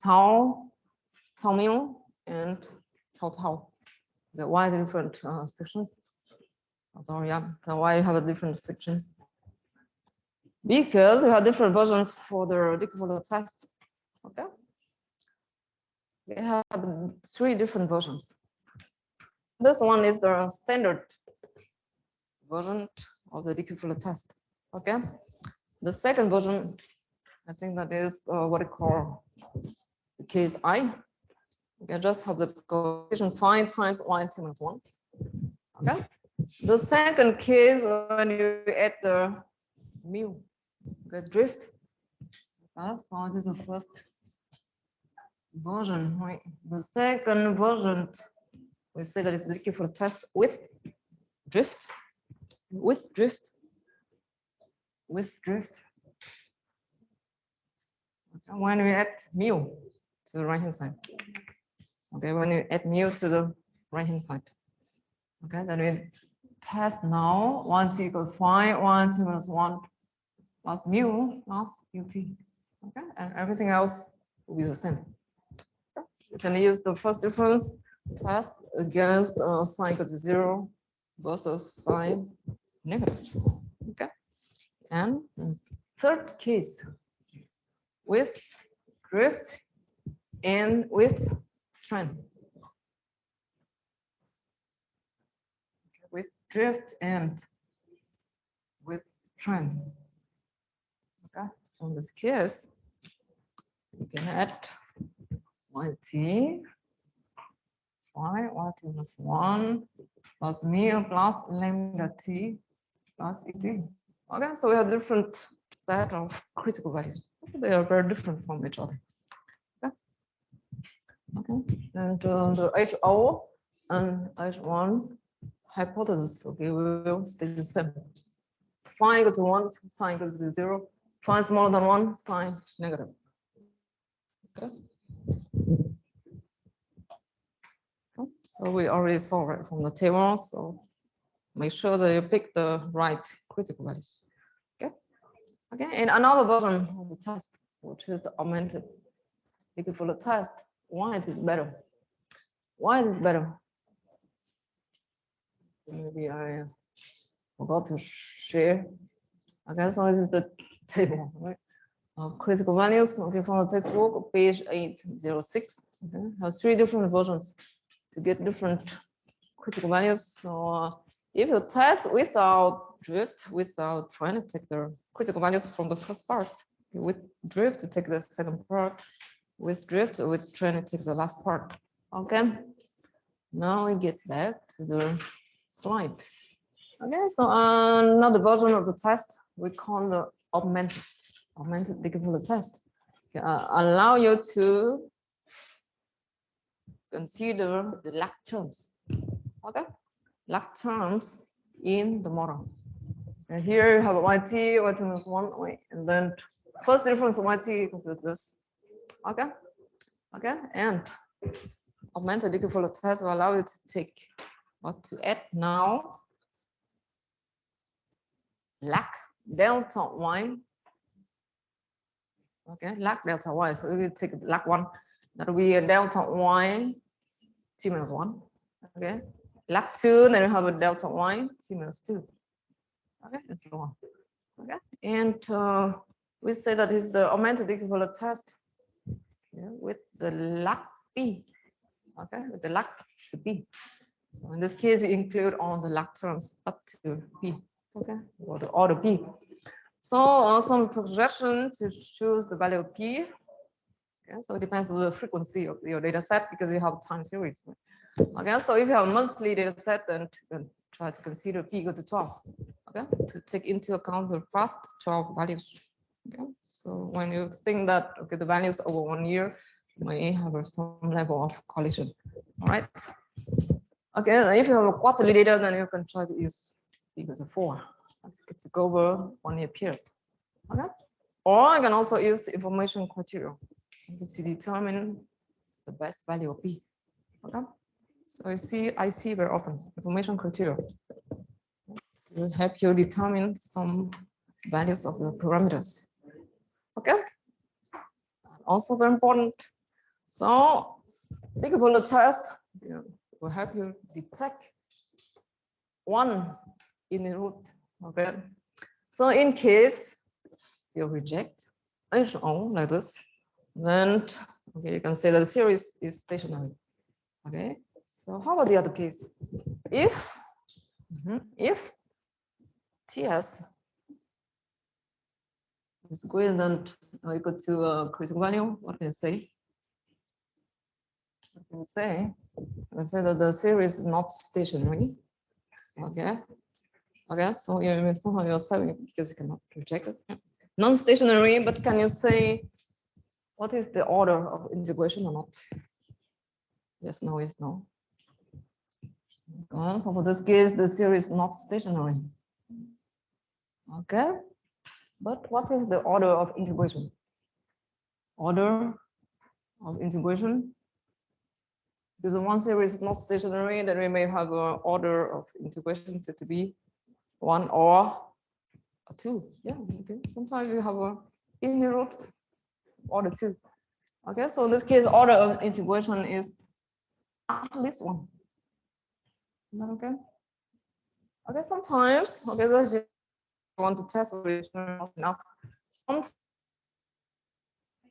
Tau, tau mu, and tau tau. Okay, why different sections? Sorry, yeah. So why you have different sections? Because you have different versions for the Dickey-Fuller test. Okay. We have 3 different versions. This one is the standard version of the Dickey-Fuller test. Okay. The second version, I think that is what I call the case I. You can just have the coefficient phi times y t minus 1. Okay. The second case, when you add the mu, the drift. So this is the first version. Right? The second version, we say that it's the Dickey-Fuller test with drift, with drift. And when we add mu to the right hand side. Okay, when you add mu to the right hand side. Okay, then we test now 1t equals phi, 1t minus 1 plus mu plus ut. Okay, and everything else will be the same. You can use the first difference test against sine equals to 0 versus sine negative. Okay, and third case with drift and with trend. With drift and with trend. Okay, so in this case, we can add yt, phi, yt minus 1 plus mu plus lambda t plus et. Okay, so we have different set of critical values. They are very different from each other. Okay, and the HO and H1 hypothesis, okay, will stay the same. Phi equals to 1, sine equals to 0. Phi smaller than 1, sine negative. Okay. So we already saw it from the table. So make sure that you pick the right critical values. Okay. Okay. And another version of the test, which is the augmented Dickey-Fuller test. Why it is better? Why it is better? Maybe I forgot to share. Okay, so this is the table, right? Critical values. Okay, from the textbook, page 806. Okay, have 3 different versions to get different critical values. So if you test without drift, without trying to take the critical values from the first part, with drift to take the second part, with drift, with trying to take the last part. Okay. Now we get back to the slide. Okay, so another version of the test we call the augmented Dickey-Fuller test. Okay, allow you to consider the lag terms. Okay, lag terms in the model. And here you have YT minus 1, and then first difference of YT equals to this. Okay, okay, and augmented equivalent test will allow you to take what to add now lag delta Y. Okay, lag delta Y. So if you take lag 1, that will be a delta Y t minus 1. Okay, lag 2, then you have a delta Y t minus 2. Okay, and so on. Okay, and we say that is the augmented equivalent test, yeah, with the lag p. Okay, with the lag to p. So in this case, we include all the lag terms up to p. Okay, or the order p. So some suggestion to choose the value of p. Okay, so it depends on the frequency of your data set because you have time series. Okay, so if you have a monthly data set, then you can try to consider p equal to 12. Okay, to take into account the past 12 values. Okay, so when you think that okay, the values over 1 year may have some level of collision. All right. Okay, if you have a quarterly data, then you can try to use p equal to 4 to go over 1 year period. Okay, or I can also use information criteria to determine the best value of p. Okay, so I see very often information criteria will help you determine some values of the parameters. Okay, also very important. So equivalent test will help you detect one in the root. Okay, so in case you reject HO like this, then okay, you can say that the series is stationary. Okay, so how about the other case? If TS is greater than or equal to a critical value, what can you say? What can you say? I can say that the series is not stationary. Okay. Okay, so you may still have your 7 because you cannot reject it. Non-stationary, but can you say what is the order of integration or not? Yes, no, is no. So for this case, the series is not stationary. Okay, but what is the order of integration? Order of integration. Because the one series is not stationary, then we may have an order of integration to be 1 or 2. Yeah, okay. Sometimes you have a in the root order 2. Okay, so in this case, order of integration is at least 1. Is that okay? Okay, sometimes, okay, let's just want to test which not enough. Sometimes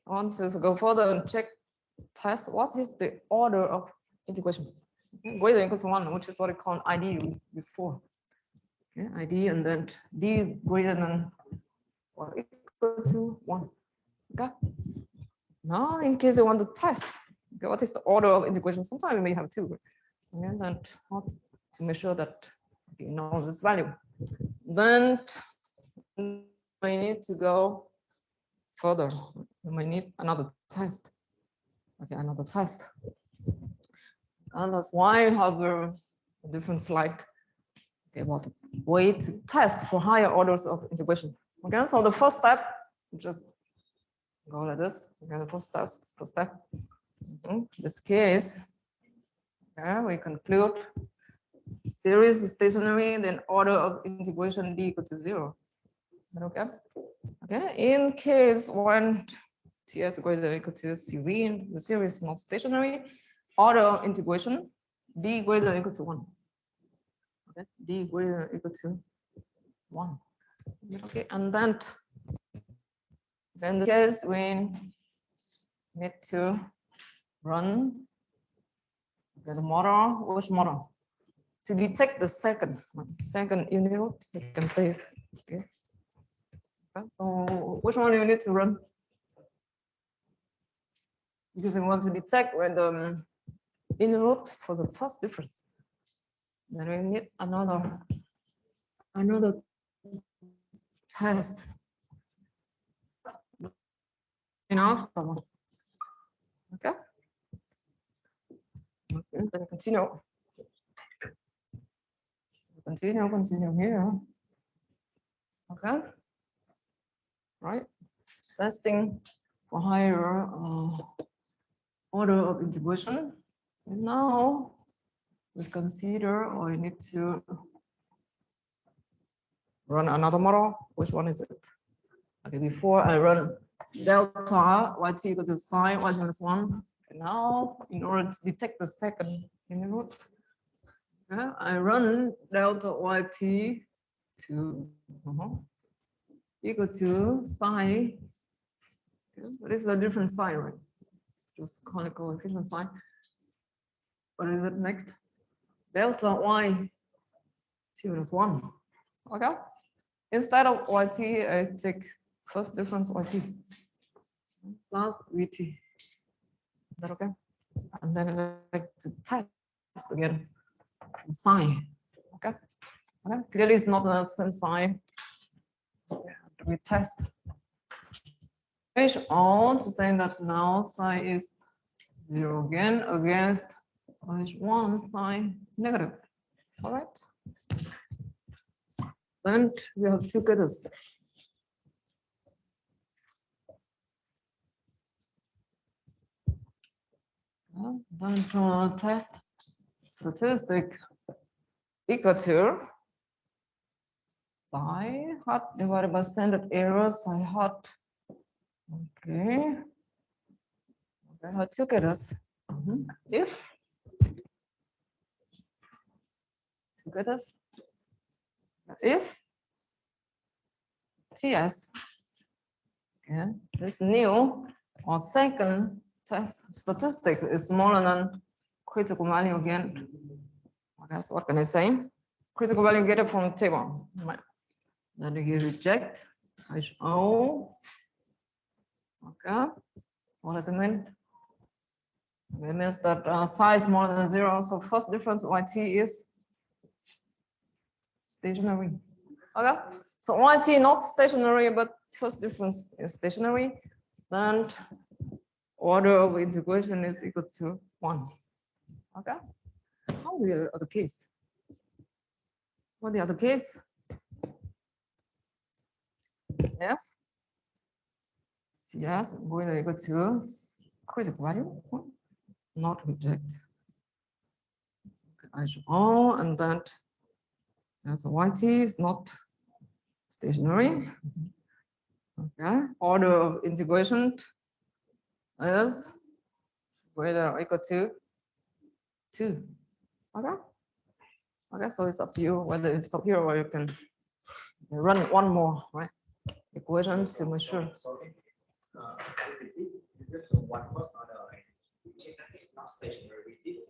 I want to go further and check, test what is the order of integration. Okay, greater than equal to 1, which is what I call ID before. Okay, ID, and then D is greater than or equal to 1. Okay. Now, in case you want to test, okay, what is the order of integration? Sometimes you may have 2. Okay, and how to make sure that you know this value. Then we need to go further. We might need another test. Okay, another test. And that's why I have a different slide okay, about the way to test for higher orders of integration. Okay, so the first step, just go like this. Okay, the first step. This case, okay, we conclude series is stationary, then order of integration D equal to 0. Okay. Okay. In case when TS greater than or equal to CV, the series is not stationary, order of integration D greater than or equal to 1. Okay. D greater than or equal to 1. Okay. And then the case we need to run okay, the model. Which model? To detect the second unit root, you can say. Okay. So which one do you need to run? Because we want to detect where the in root for the first difference. Then we need another test. You know, okay. and then continue. Continue here. Okay. Right. Testing for higher order of integration. And now we consider, or we need to run another model. Which one is it? Okay, before I run delta yt equal to sine y minus 1. And now, in order to detect the second input, I run delta yt to equal to sine. What is the different sign, right? Just call it coefficient sign. What is it next? Delta y t minus 1. Okay. Instead of yt, I take first difference yt plus vt. Is that okay? And then I like to test again sine. Okay. Okay. Clearly, it's not the same sign. We test. On to say that now sine is 0 again against h1 sine negative. All right. Then we have two cases. Then test statistic equal to psi hat divided by standard error psi hat. Okay. I have two cases. If two cases, if TS, okay, this new or second test statistic is smaller than critical value again. Okay, so what can I say? Critical value get it from table. Right. Then you reject HO. Okay, so what does it mean? It means that size more than 0. So first difference YT is stationary. Okay, so YT not stationary, but first difference is stationary. Then order of integration is equal to 1. Okay, how the other case? What the other case? F yes, greater equal to critical value, not reject. HO, and then so YT is not stationary. Okay, order of integration is greater or equal to 2. Okay. Okay, so it's up to you whether you stop here or you can run one more, right? Equation to make sure. One was not we check that it's not stationary. We did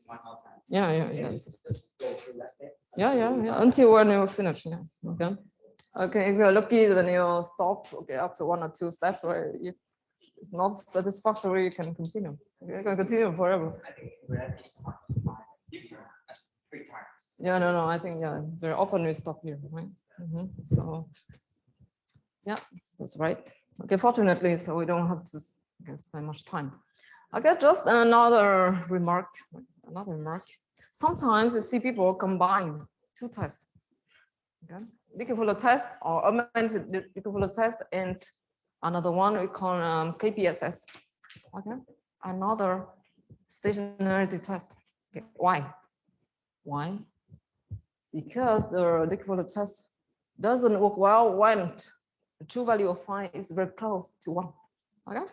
one more time. Yeah. Just go through that step. Yeah. Until when you finish. Yeah. Okay. Okay. If you're lucky, then you stop. Okay, after 1 or 2 steps, right? If it's not satisfactory, you can continue. You can continue forever. I think we're at least 3 times. Yeah, no. I think very often we stop here, right? So yeah, that's right. Okay, fortunately, so we don't have to spend much time. Okay, just another remark. Sometimes you see people combine 2 tests. Okay, Dickey-Fuller test or augmented Dickey-Fuller test, and another one we call KPSS. Okay, another stationarity test. Okay, why? Because the Dickey-Fuller test doesn't work well when the true value of phi is very close to 1. Okay,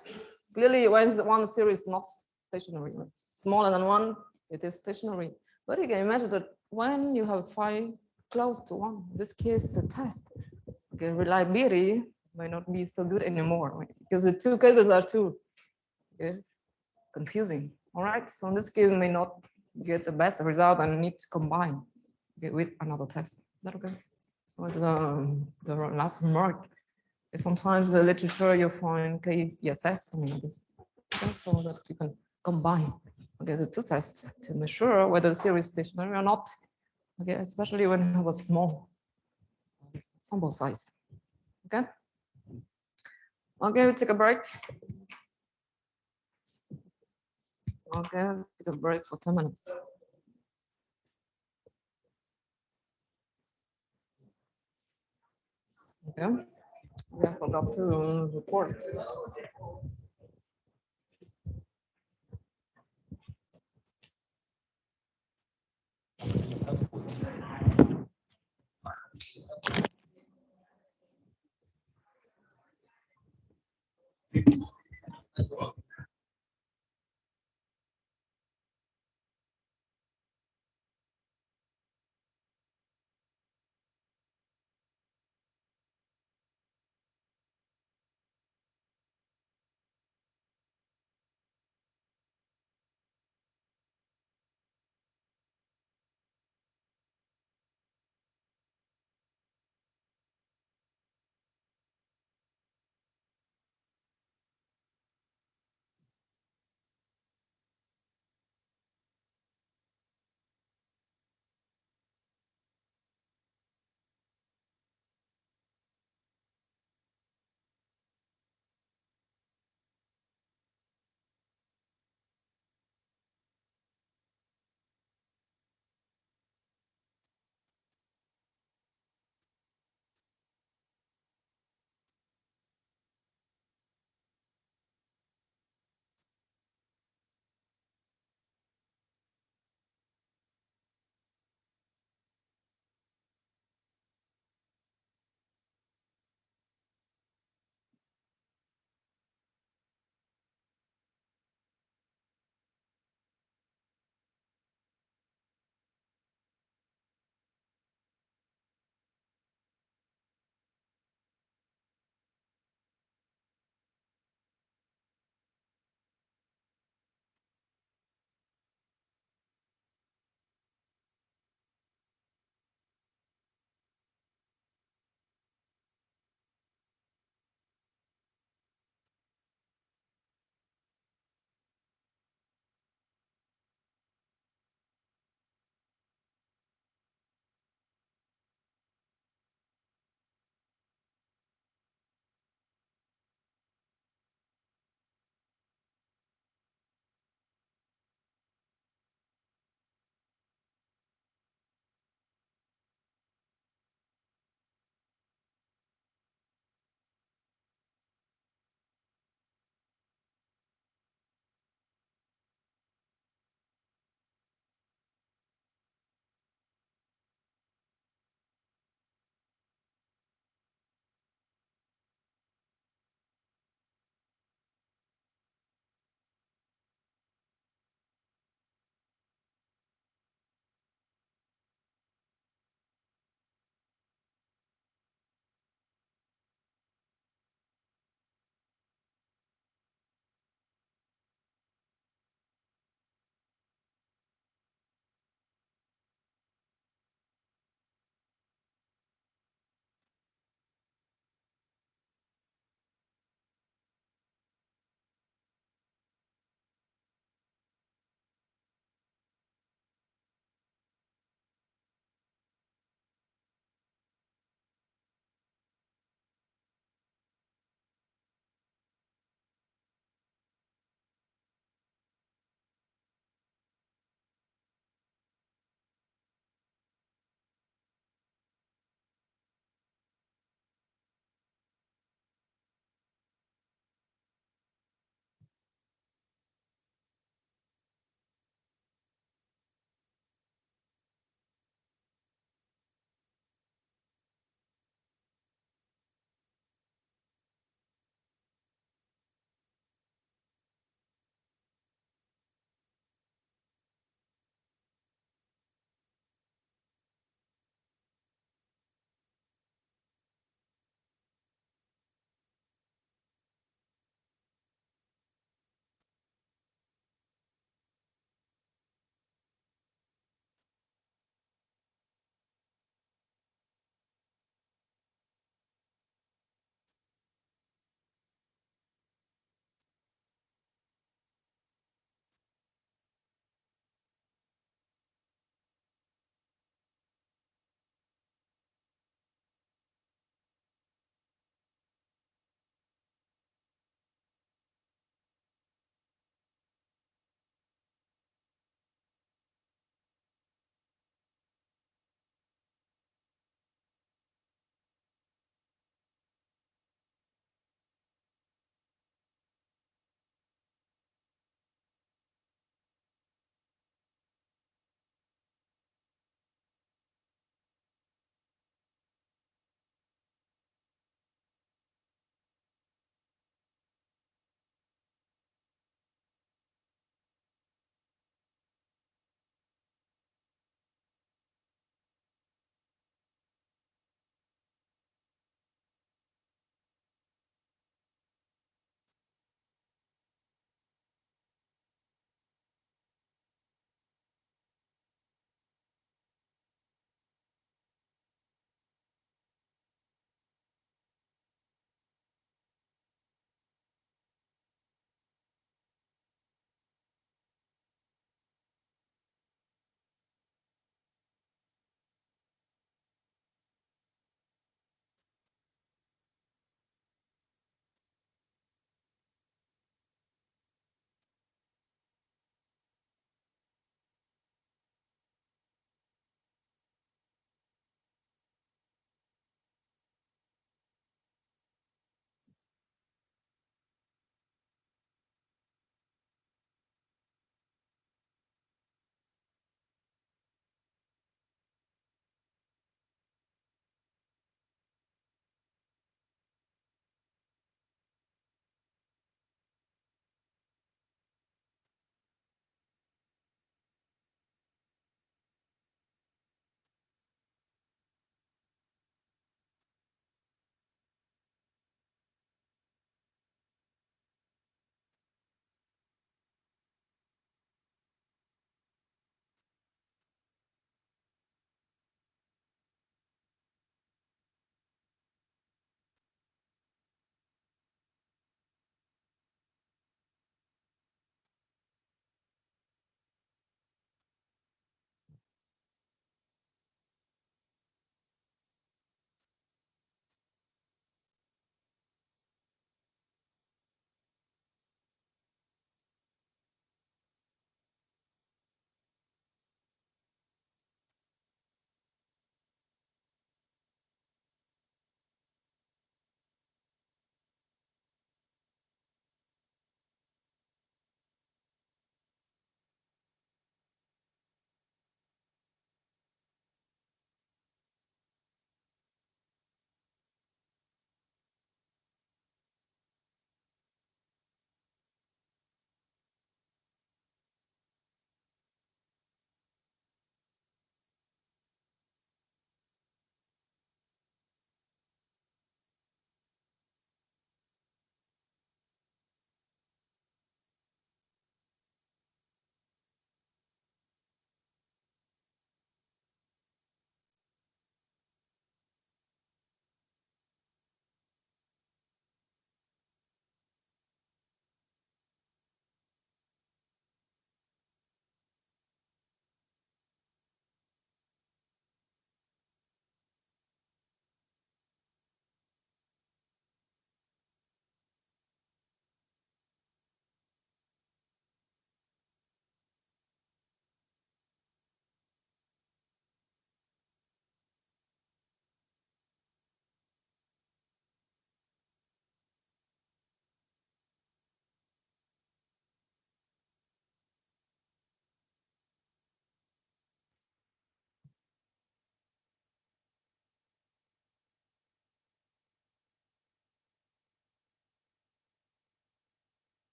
clearly when one series is not stationary, smaller than 1, it is stationary. But you can imagine that when you have phi close to 1, in this case the test, okay, reliability might not be so good anymore, right? Because the 2 cases are too confusing. All right, so in this case may not get the best result and need to combine with another test. Is that okay? So the last remark is sometimes the literature you find KPSS, something like this. Okay, so that you can combine the 2 tests to make sure whether the series is stationary or not. Okay, especially when you have a small sample size. Okay. Okay, we'll take a break. Okay, take a break for 10 minutes. Okay, we forgot to report.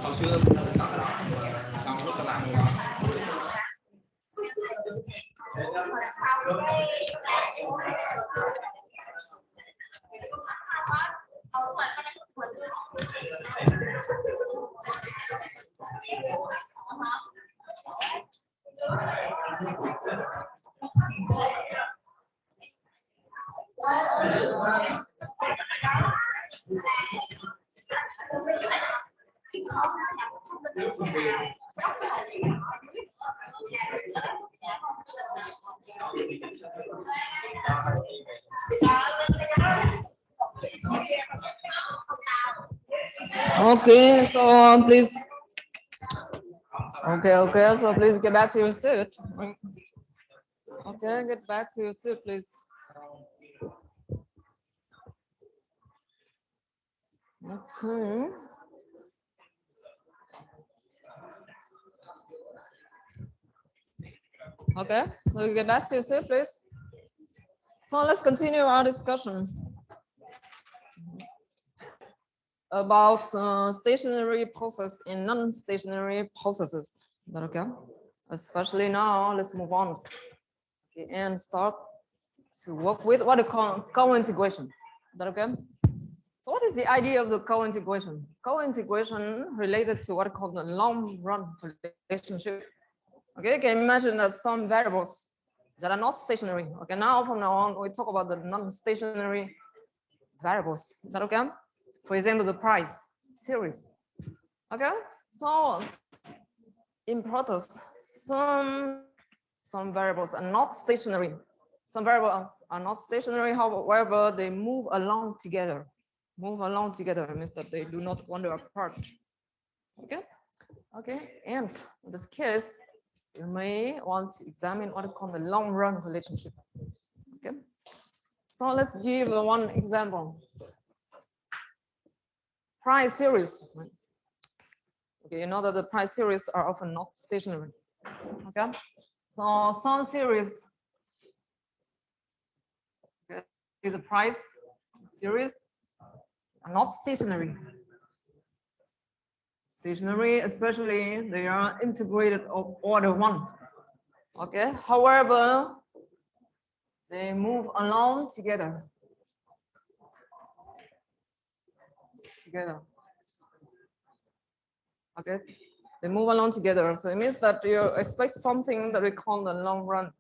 Hồi xưa mình tập ở đó xong lúc các bạn đó. Okay, so please. Okay, so please get back to your seat. Okay, get back to your seat, please. Okay. Okay, so you get back to your seat, please. So let's continue our discussion about stationary process and non-stationary processes. Is that okay? Especially now, let's move on, okay, and start to work with what we call co-integration. Is that okay? So what is the idea of the co-integration? Co-integration related to what we call the long-run relationship. Okay, you can imagine that some variables that are not stationary. Okay, now from now on, we talk about the non-stationary variables. Is that okay? For example, the price series. Okay, so in practice, some variables are not stationary. Some variables are not stationary, however, they move along together. Move along together means that they do not wander apart. Okay, and in this case, you may want to examine what we call the long-run relationship. Okay, so let's give one example. Price series. Okay, you know that the price series are often not stationary. Okay, so some series, okay, the price series are not stationary. Stationary, especially they are integrated of order 1. Okay, however, they move along together. Okay, they move along together. So it means that you expect something that we call the long-run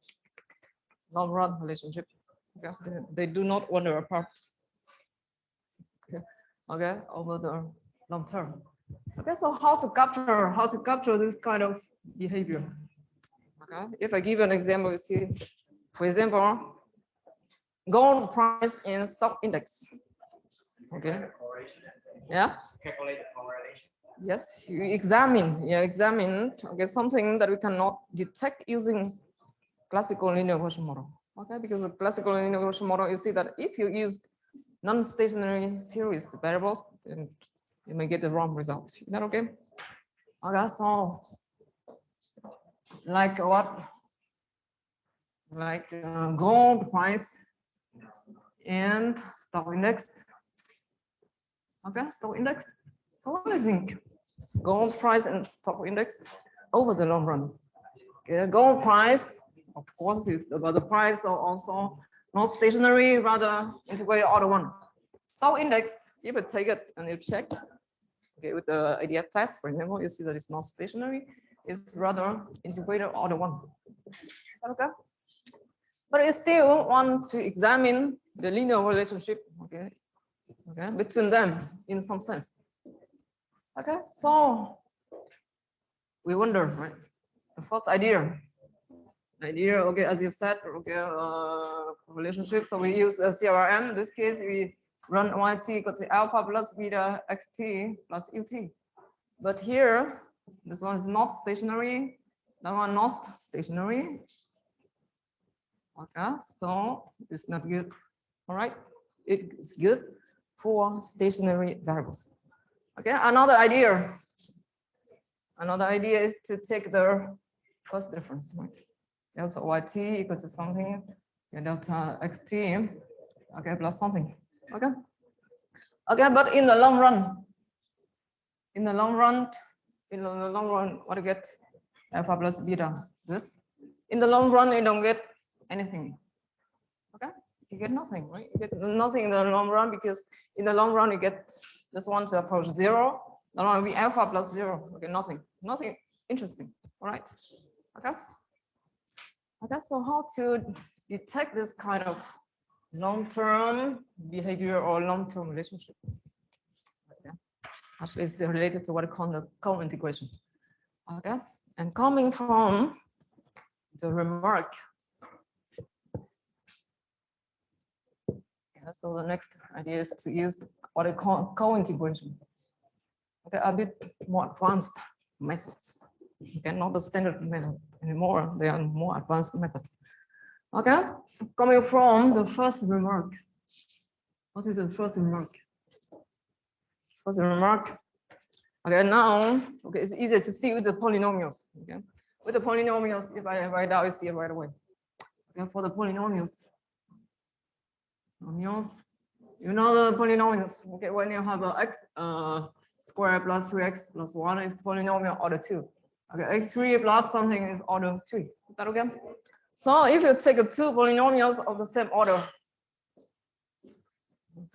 relationship. Okay, they do not wander apart. Okay, over the long term. Okay, so how to capture this kind of behavior? Okay, if I give you an example, you see, for example, gold price and stock index. Okay. Yeah. Calculate the correlation. Yes, you examine. Okay, something that we cannot detect using classical linear regression model. Okay, because the classical linear regression model, you see that if you use non-stationary series variables, then you may get the wrong result. Is that okay? Okay, so like what? Like gold price and stock index. Okay, stock index. So what do you think? Gold price and stock index over the long run. Okay, gold price, of course, is about the price, so also not stationary, rather integrated order 1. Stock index, if you take it and you check, okay, with the IDF test, for example, you see that it's not stationary, it's rather integrated order 1. Okay, but you still want to examine the linear relationship, okay, between them in some sense. Okay, so we wonder, right? The first idea, okay, as you said, okay, relationship. So we use the CRM. In this case, we run YT equal to alpha plus beta xt plus ut. But here, this one is not stationary. That one not stationary. Okay, so it's not good. All right, it's good for stationary variables. Okay, another idea is to take the first difference, right? Delta yt equal to something, delta xt, okay, plus something. Okay, but in the long run, in the long run, what you get? Alpha plus beta. This. In the long run, you don't get anything. Okay, you get nothing, right? You get nothing in the long run because in the long run you get this one to approach 0. The long run will be alpha plus 0. Okay, nothing interesting. All right. Okay. Okay. So how to detect this kind of long-term behavior or long-term relationship? Okay. Actually, it's related to what I call the co-integration. Okay, and coming from the remark. Yeah, so the next idea is to use what I call co-integration. Okay, a bit more advanced methods. Okay, not the standard methods anymore. They are more advanced methods. Okay, so coming from the first remark. What is the first remark? First remark. Okay, now, okay, it's easier to see with the polynomials. Okay, with the polynomials, if I write out, you see it right away. Okay, for the polynomials, you know the polynomials. Okay, when you have a x squared plus 3x plus 1 is polynomial order 2. Okay, x3 plus something is order 3. Is that okay? So if you take two polynomials of the same order,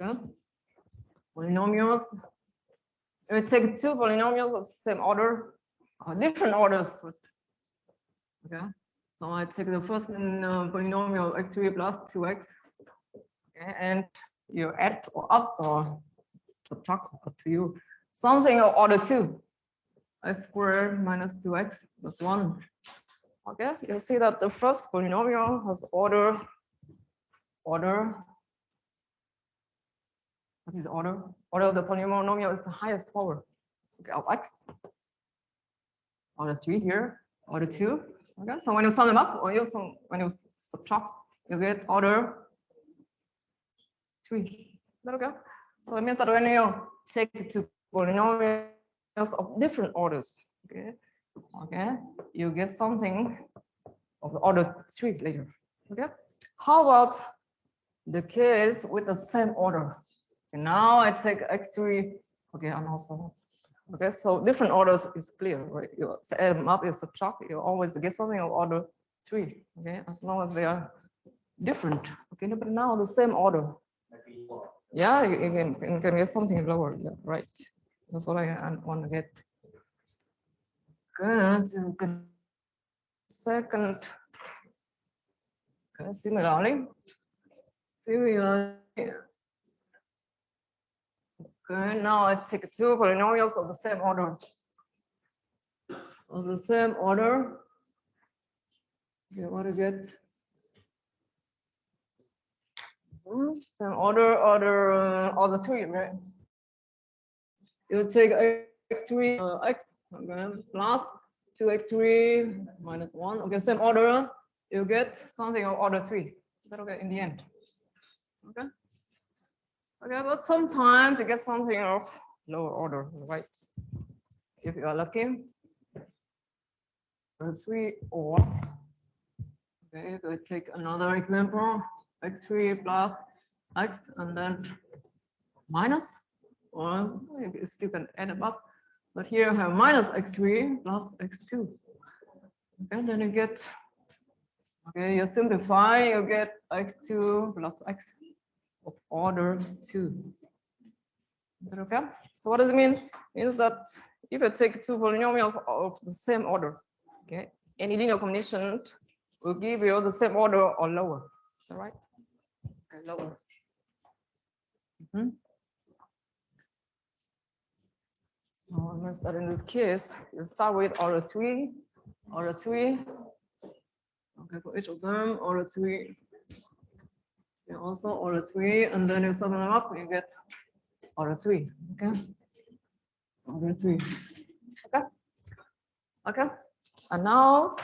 okay, polynomials. We take two polynomials of the same order, different orders first. Okay, so I take the first polynomial x3 plus 2x, okay, and you add or up or subtract, up to you, something of order 2, x squared minus 2x plus 1. Okay, you see that the first polynomial has order. What is order? Order of the polynomial is the highest power, okay, of x. Order 3 here, order 2. Okay, so when you sum them up, or when you subtract, you get order 3. Is that okay? So it means that when you take two polynomials of different orders, okay, you get something of the order 3 later. Okay, how about the case with the same order? Okay, now I take x3, okay, and also, okay, so different orders is clear, right? You add them up, you subtract, you always get something of order 3, okay, as long as they are different. Okay, but now the same order. Yeah, you can get something lower, yeah, right? That's what I want to get. Good. Second, okay, similarly. Okay, now I take two polynomials of the same order. Of the same order. Okay, what do you get? Same order 3, right? You take x3 x, okay, plus 2x3 minus 1. Okay, same order. You get something of order 3. Is that okay in the end? Okay. Okay, but sometimes you get something of lower order, right? If you are lucky. Order 3 or, okay, if I take another example, x3 plus x and then minus, or you still can add them up, but here I have minus x3 plus x2. Okay, then you get, okay, you simplify, you get x2 plus x of order 2. Is that okay? So what does it mean? It means that if you take two polynomials of the same order, okay, any linear combination will give you the same order or lower. All right? Okay, lower. So it means that in this case, you start with order 3, okay, for each of them, order 3. You also order 3, and then you sum them up, you get order 3. Okay, order 3. Okay, okay, and now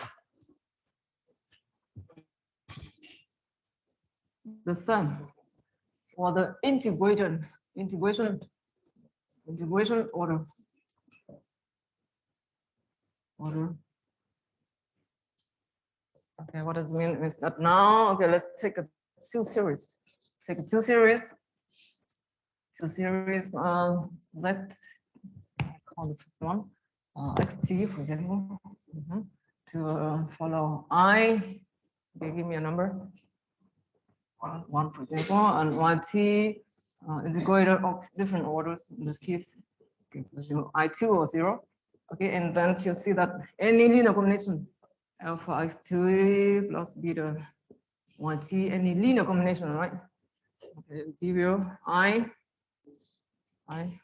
the sum for the integration order. Okay, what does it mean? Is that now? Okay, let's take a two series. Take two series. Let's call the first one xt, for example, to follow I. Okay, give me a number. 1, for example, and yt integrator of different orders. In this case, okay, I2 or 0. Okay, and then you see that any linear combination alpha xt plus beta yt, any linear combination, right? Okay, give you I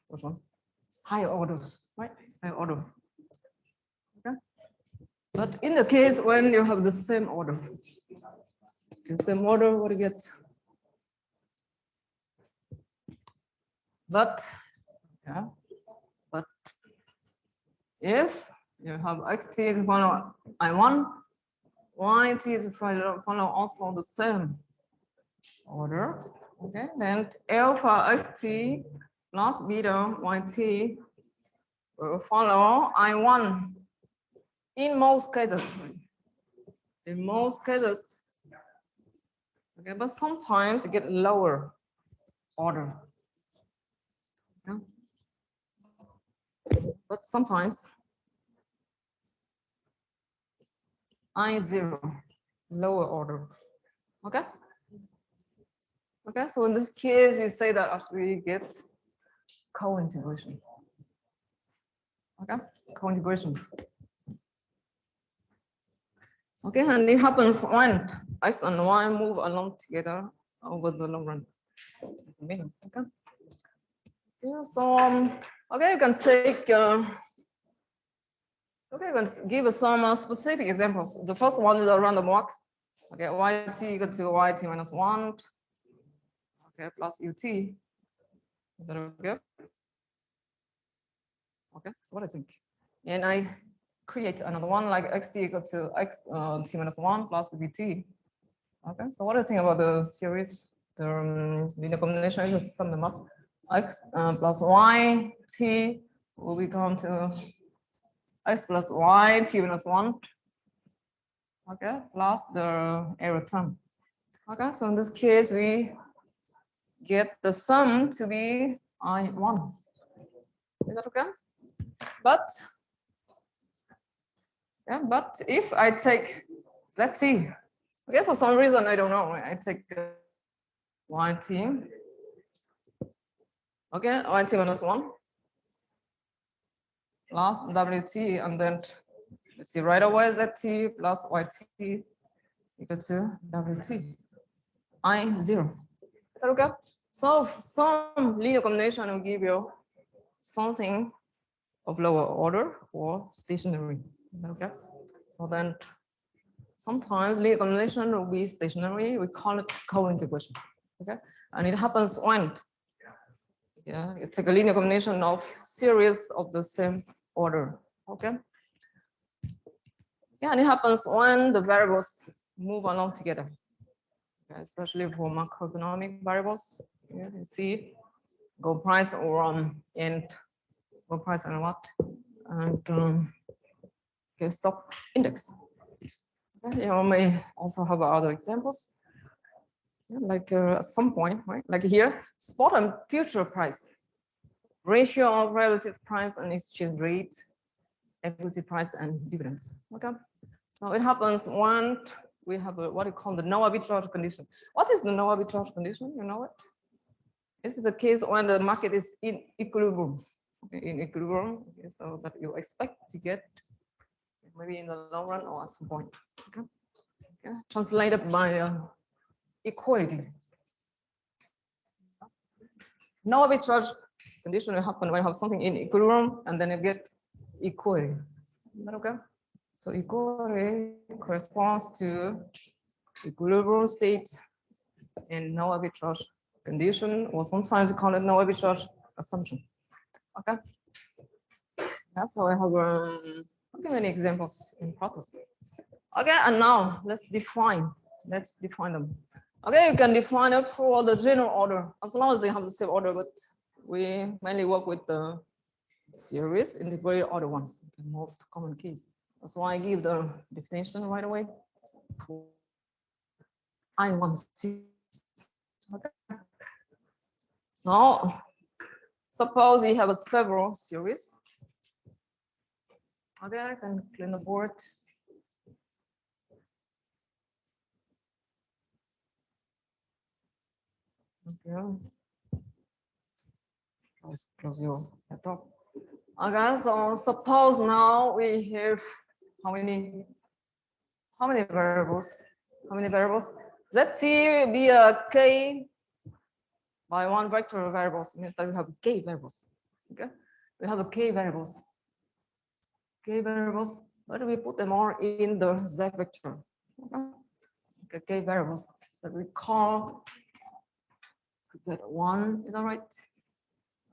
what one? Higher order, right? Higher order. Okay. But in the case when you have the same order, what do you get? But yeah, but if you have xt is follow I1, yt is follow also the same order, okay, then alpha xt plus beta yt will follow I1 in most cases. In most cases, okay, but sometimes you get lower order. Okay. But sometimes I0 lower order. Okay. Okay, so in this case, you say that actually we get co-integration. Okay, co-integration. Okay, and it happens when x and y move along together over the long run. Okay. Yeah, so okay, you can take okay, you can give some specific examples. The first one is a random walk. Okay, yt equal to yt minus 1. Okay, plus ut. Is that okay? Okay, so what do you think? And I create another one like xt equal to x t minus 1 plus vt. Okay, so what do you think about the series? The linear combination, let's sum them up. X plus y t will become to x plus y t minus 1. Okay, plus the error term. Okay, so in this case, we get the sum to be I1. Is that okay? But yeah, but if I take zt, okay, for some reason I don't know, I take yt, okay, yt minus 1 plus wt, and then you see right away zt plus yt equal to wt, I0. Is that okay? So some linear combination will give you something of lower order or stationary. Is that okay? So then sometimes linear combination will be stationary. We call it co-integration. Okay, and it happens when you take a linear combination of series of the same order. Okay. Yeah, and it happens when the variables move along together. Okay, especially for macroeconomic variables. Yeah, you see gold price or and gold price and what, and okay, stock index. Okay, you may also have other examples. Yeah, like at some point, right? Like here, spot and future price, ratio of relative price and exchange rate, equity price and dividends. Okay, so it happens when we have what we call the no arbitrage condition. What is the no arbitrage condition? You know it? This is the case when the market is in equilibrium. Okay, in equilibrium, okay, so that you expect to get maybe in the long run or at some point. Okay, okay. Translated by equality. No arbitrage condition will happen when you have something in equilibrium and then you get equality. Is that okay? So equality corresponds to equilibrium state and no arbitrage condition, or sometimes we call it no arbitrage assumption. Okay. That's how I have okay, many examples in practice. Okay, and now let's define them. Okay, you can define it for the general order as long as they have the same order, but we mainly work with the series integrated order one, the most common case. That's why I give the definition right away. I1 series. Okay. So suppose you have several series. Okay, I can clean the board. Okay. Close your laptop. Okay, so suppose now we have how many variables? How many variables? Let's see be a k by one vector variables means that we have k variables. Okay, we have a k variables. K variables. Where do we put them all in the z vector? Okay, k variables that we call z1. Is that right?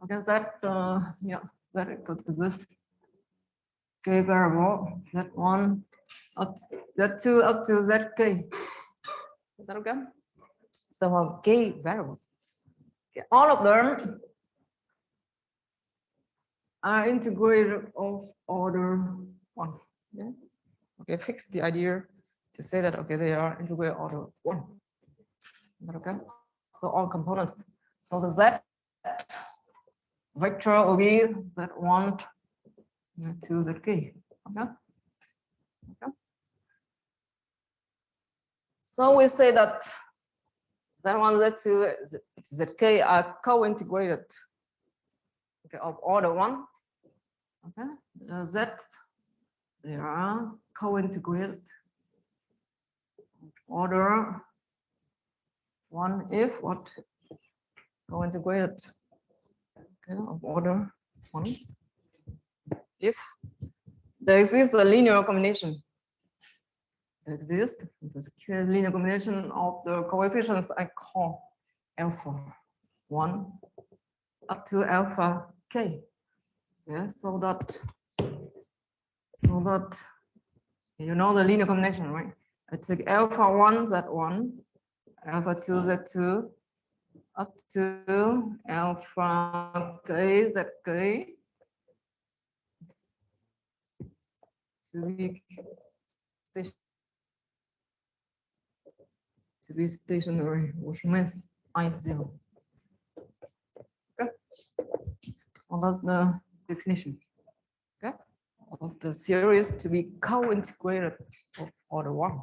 Okay, that yeah, that equals to this k variable z1 up z2 up to zk. Is that okay? So k variables. Okay, all of them are integrated of order 1. Yeah. Okay, fix the idea to say that okay they are integrated order 1. Is that okay? So all components. So the z vector will be z1 to zk. Okay. Okay. So we say that z1, z2, zk are co-integrated, okay, of order 1. Okay, z they are co-integrated order 1 if what co-integrated, okay, of order 1 if there exists a linear combination. There exists this linear combination of the coefficients I call alpha 1 up to alpha k. Yeah, so that you know the linear combination, right? I take alpha 1 z1, alpha 2 z2 up to alpha k zk to be stationary, which means I0. Okay, well, that's the definition. Okay, of the series to be co-integrated of order 1.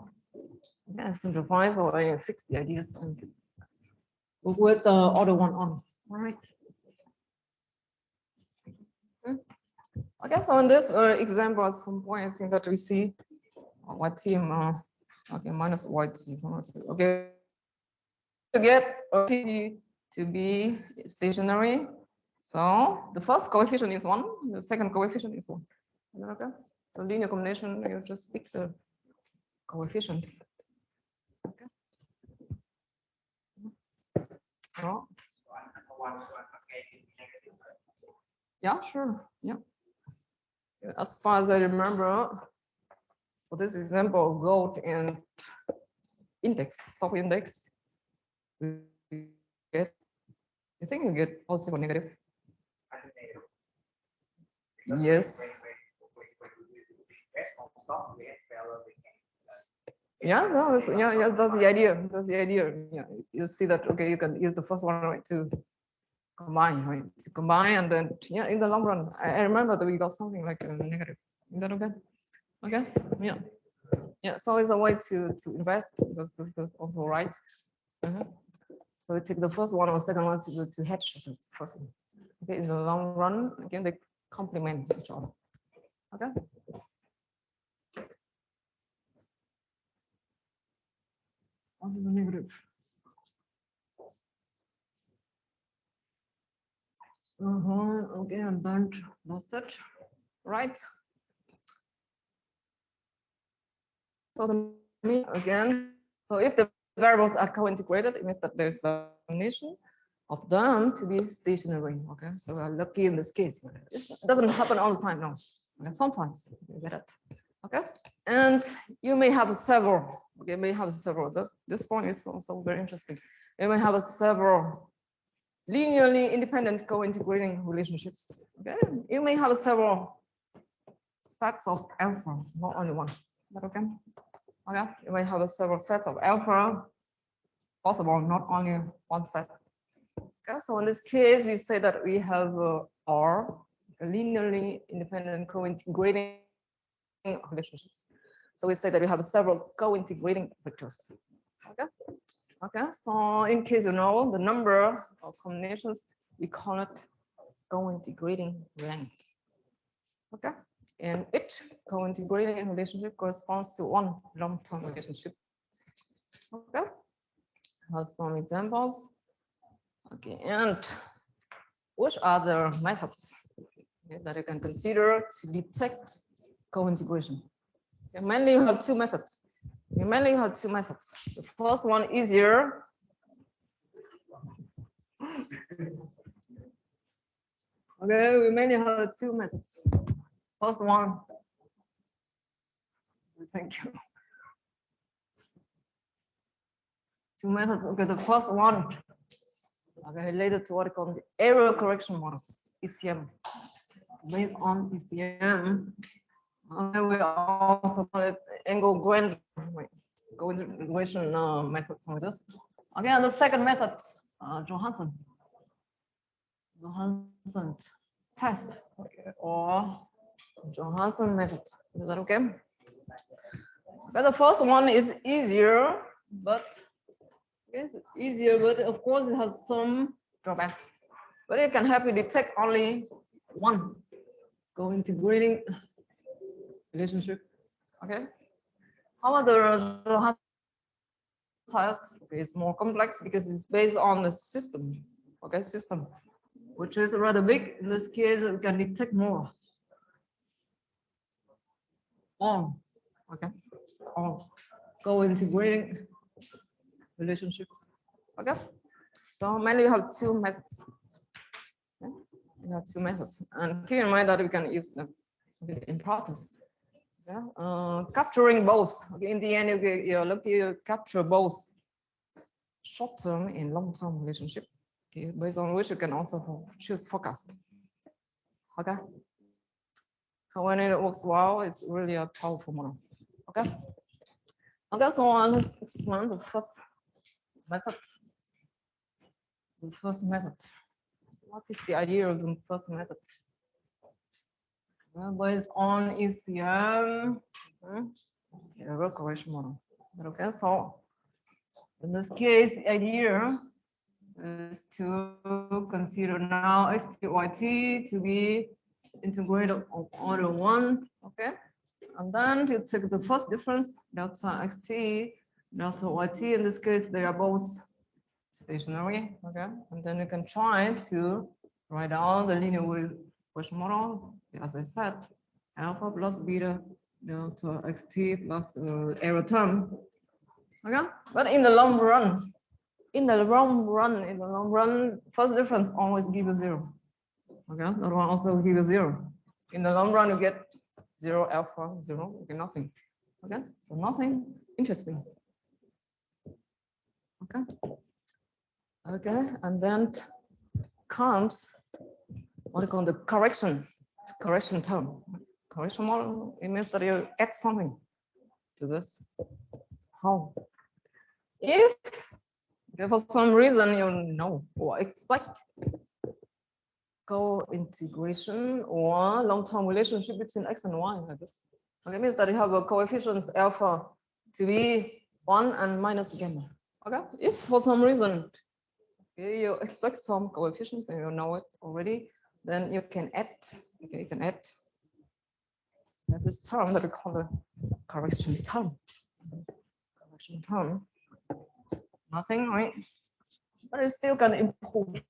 Yeah, simplify so I fix the ideas and with order 1 on. All right. Okay, so in this example, at some point, I think that we see what team, okay, minus white. Okay, to get T to be stationary. So the first coefficient is 1, the second coefficient is 1. Okay, so linear combination, you just pick the coefficients. Okay. So, yeah, sure. Yeah. As far as I remember, for this example, gold and index, stock index, we get, you think you get positive or negative? Yes. Yeah, no, that's, yeah, that's the idea. That's the idea. Yeah, you see that, okay, you can use the first one, right, to combine, right? To combine, and then, yeah, in the long run, I remember that we got something like a negative. Is that okay? Okay, yeah. Yeah, so it's a way to invest. This is also right. So we take the first one or second one to hedge this first one. Okay, in the long run, again, they complement each other. Okay. What's the negative? Okay, and then that's it, right? So the mean again, so if the variables are co-integrated, it means that there's a combination of them to be stationary. Okay, so we're lucky in this case. It doesn't happen all the time, no. Okay, sometimes you get it. Okay, and you may have several. Okay, may have several. This point is also very interesting. You may have several linearly independent co-integrating relationships. Okay, you may have several sets of alpha, not only one. But okay. Okay, you may have several sets of alpha, possible, not only one set. Okay, so in this case, we say that we have R, a linearly independent co-integrating relationships. So we say that we have several co-integrating vectors. Okay. Okay. So in case you know the number of combinations, we call it co-integrating rank. Okay. And each co-integrating relationship corresponds to one long-term relationship. Okay. Have some examples. Okay. And which are the methods that you can consider to detect co-integration? Okay, mainly you have two methods. The first one easier. Okay, we mainly have two methods. First one. Thank you. Two methods. Okay, the first one. Okay, related to what we call the error correction models, ECM. Based on ECM, we also call it angle grand co-integration methods like this. Okay, and the second method, Johansson test, okay, or Johansson method. Is that okay? But the first one is easier, but of course it has some drawbacks. But it can help you detect only one co-integrating relationship. Okay. However, the test is more complex because it's based on the system. Okay, system, which is rather big. In this case, we can detect more. All, okay, all co-integrating relationships. Okay. So mainly we have two methods. Okay? We have two methods, and keep in mind that we can use them in practice. Yeah, capturing both. Okay, in the end, you capture both short-term and long-term relationship. Okay, based on which you can also choose forecast. Okay. So when it works well, it's really a powerful model. Okay. Okay, so let's explain the first method. The first method. What is the idea of the first method? Well, based on ECM, error correction model. Okay, so in this case, the idea is to consider now XT, YT to be integrated of order 1, okay? And then you take the first difference, delta XT, delta YT. In this case, they are both stationary, okay? And then you can try to write down the linear regression model, as I said, alpha plus beta delta XT plus the error term. Okay, but in the long run, first difference always give a 0. Okay, that one also give a 0. In the long run, you get 0 alpha 0. You get nothing. Okay, so nothing interesting. Okay. Okay, and then comes what we call the correction term. Correction model, it means that you add something to this. How? If for some reason you know or expect co-integration or long-term relationship between X and Y like this. Okay, it means that you have a coefficient alpha to be 1 and minus gamma. Okay, if for some reason you expect some coefficients and you know it already, then you can add. Okay, you can add this term that we call the correction term. Correction term. Nothing, right? But it still can improve.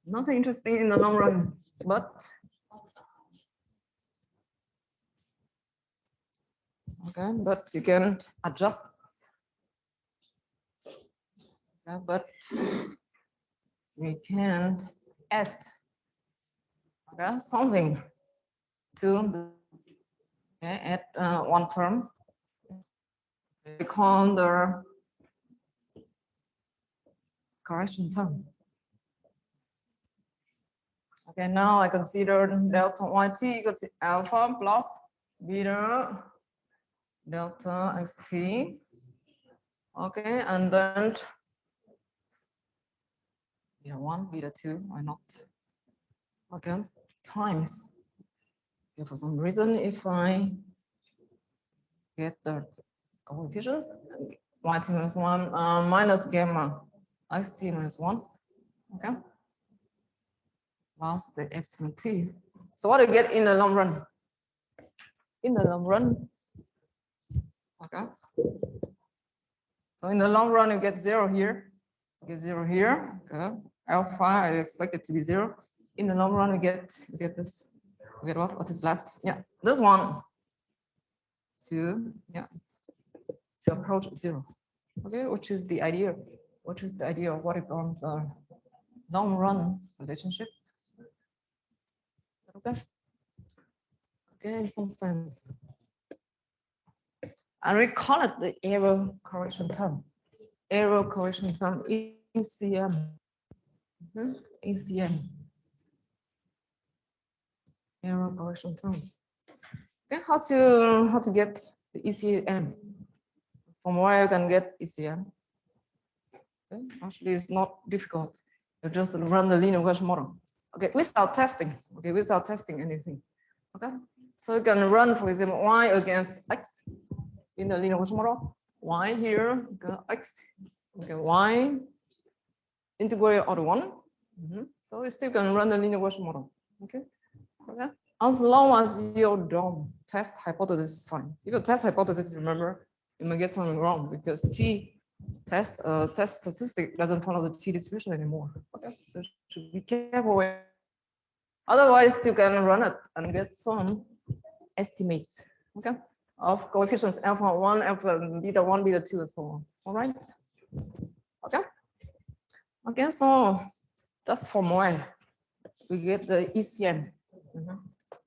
Nothing interesting in the long run, but okay, but you can adjust. Okay, but we can add something to add one term. We call the correction term. Okay, now I consider delta YT equal to alpha plus beta delta XT. Okay, and then beta 1, beta 2, why not? Okay, times Okay, for some reason, if I get the coefficients, yt minus 1 minus gamma xt minus 1, okay, plus the epsilon t. So what do you get in the long run? In the long run, okay. So in the long run, you get 0 here, you get 0 here, okay. Alpha, I expect it to be 0. In the long run, you get this. You get what? What is left? Yeah, this one to approach 0. Okay, which is the idea? What is the idea of what is called the long run relationship? Okay. Okay, in some sense. And we call it the error correction term. Error correction term, ECM. ECM. Error correction term. Okay, how to get the ECM? From where you can get ECM? Okay, actually, it's not difficult. You just run the linear regression model. Okay, without testing. Okay, without testing anything. Okay, so you can run, for example, y against x in the linear regression model. Y here, okay, x, okay, y integrate out of 1. So you still can run the linear regression model. Okay, okay. As long as your DOM test hypothesis is fine. If your test hypothesis, remember, you may get something wrong because t test statistic doesn't follow the t distribution anymore. Okay, so you should be careful. Otherwise, you can run it and get some estimates, okay, of coefficients alpha 1, alpha beta 1, beta 2, and so on. All right. Okay. Okay, so that's from where we get the ECM.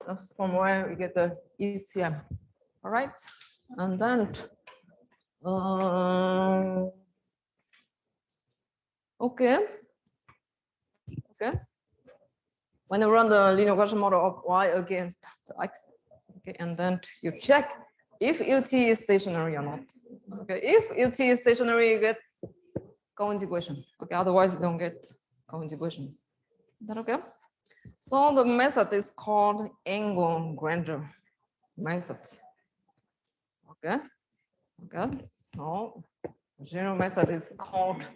That's from where we get the ECM. All right. And then okay. When you run the linear regression model of y against the x, okay, and then you check if UT is stationary or not. Okay, if UT is stationary, you get co-integration. Okay, otherwise you don't get co-integration. Is that okay? So the method is called Engle-Granger method. Okay. Okay. So the general method is called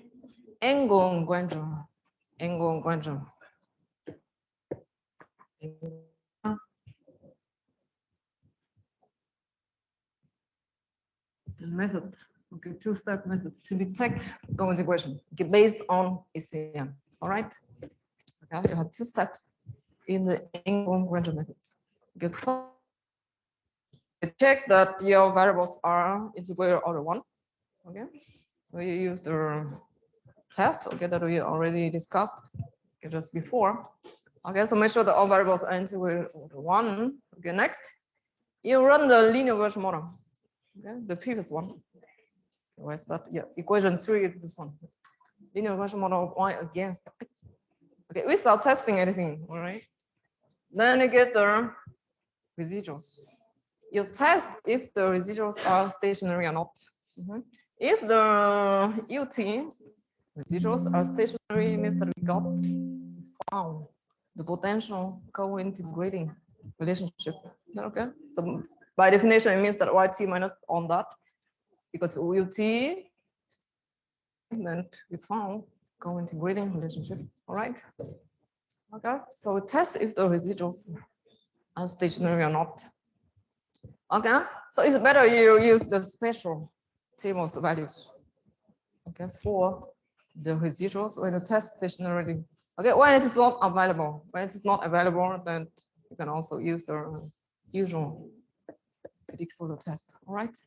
Engle-Granger. Engle-Granger. Method, okay, two-step method to detect co-integration, okay, based on ECM. All right. Okay, you have 2 steps in the Engle-Granger method. Okay, check that your variables are integrated out of 1. Okay, so you use the test, okay, that we already discussed, okay, just before. Okay, so make sure that all variables are integrated out of 1. Okay, next, you run the linear regression model. Okay, the previous one. Where's that? Yeah, equation 3 is this one. Linear regression model of y against x. Okay, without testing anything, all right? Then you get the residuals. You test if the residuals are stationary or not. If the UT residuals are stationary, means that we got found the potential co-integrating relationship. Okay, so by definition, it means that YT minus on that equal to UT, and we found co-integrating relationship. All right. Okay, so we test if the residuals are stationary or not. Okay, so it's better you use the special tables values. Okay, for the residuals when you test stationarity. Okay, when it is not available, then you can also use the usual predictable test. All right.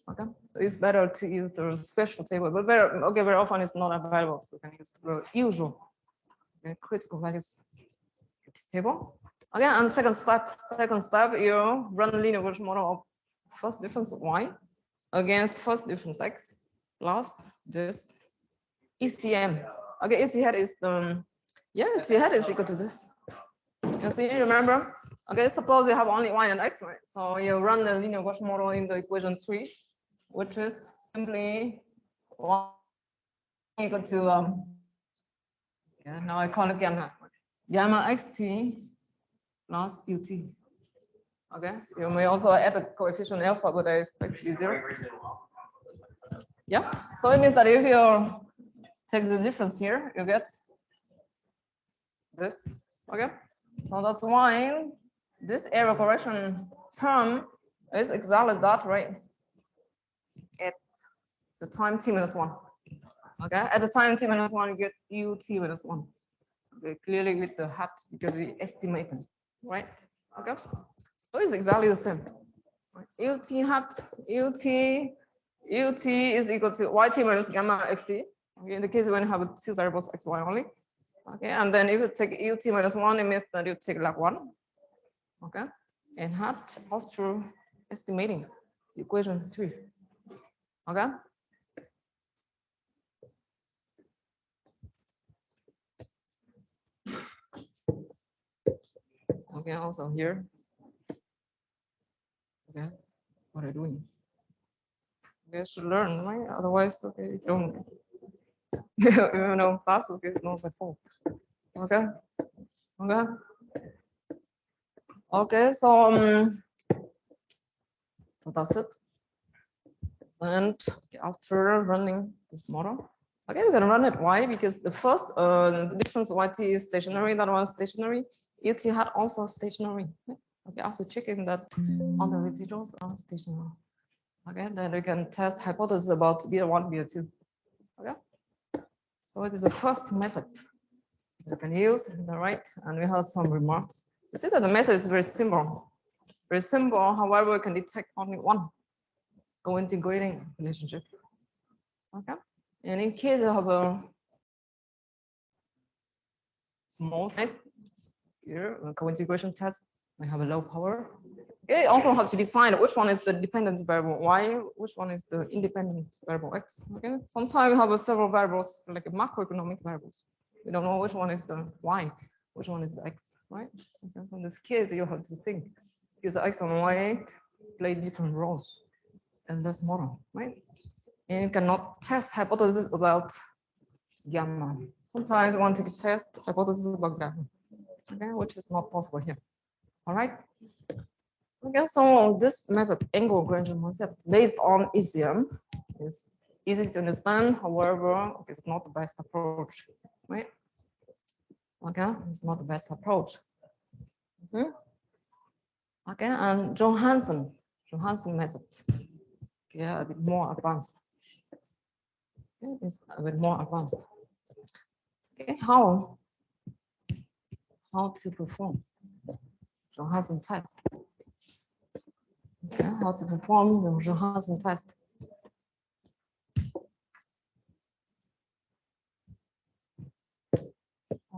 Okay, so it's better to use the special table, but very often it's not available, so you can use the usual critical values table. Okay, and second step, you run the linear regression model of first difference y against first difference x plus this ECM. Okay, ET hat is the ET hat is equal to this. You see, remember? Okay, suppose you have only y and x, right? So you run the linear regression model in the equation 3, which is simply y equal to now I call it gamma xt plus ut. Okay, you may also add the coefficient alpha, but I expect to be 0. Yeah, so it means that if you take the difference here, you get this. Okay, so that's why this error correction term is exactly that, right? At the time t minus 1. Okay, at the time t minus 1, you get ut minus 1. Okay, clearly with the hat because we estimated, right? Okay, so it's exactly the same. Ut hat ut is equal to yt minus gamma xt. Okay, in the case when you have two variables x, y only. Okay, and then if you take ut minus 1, it means that you take like 1. Okay, and hat after estimating equation 3. Okay. Okay, also here. Okay, what are you doing? You should learn, right? Otherwise, okay, you don't you know, pass, okay, it's not my fault. Okay, okay, okay. So that's it. And after running this model, okay, we're gonna run it. Why? Because the first difference yt is stationary. That one stationary. Ut had also stationary. Okay, after checking that all the residuals are stationary. Okay, then we can test hypothesis about beta1, beta2. Okay, so it is the first method you can use, right? And we have some remarks. You see that the method is very simple. Very simple, however, we can detect only one co-integrating relationship. Okay, and in case you have a small size, here, a co-integration test, we have a low power. You also have to decide which one is the dependent variable y, which one is the independent variable x. Okay, sometimes we have several variables like macroeconomic variables. We don't know which one is the y, which one is the x, right? Okay, so in this case, you have to think because x and y play different roles in this model, right? And you cannot test hypothesis about gamma. Sometimes you want to test hypothesis about gamma, okay, which is not possible here. All right. Okay, so this method, angle gradient method, based on ECM, is easy to understand. However, it's not the best approach, right? Okay, it's not the best approach. Okay, and Johansson method, okay, a bit more advanced. Okay, it's a bit more advanced. Okay, how to perform Johansson test? Okay, how to perform the Johansson test?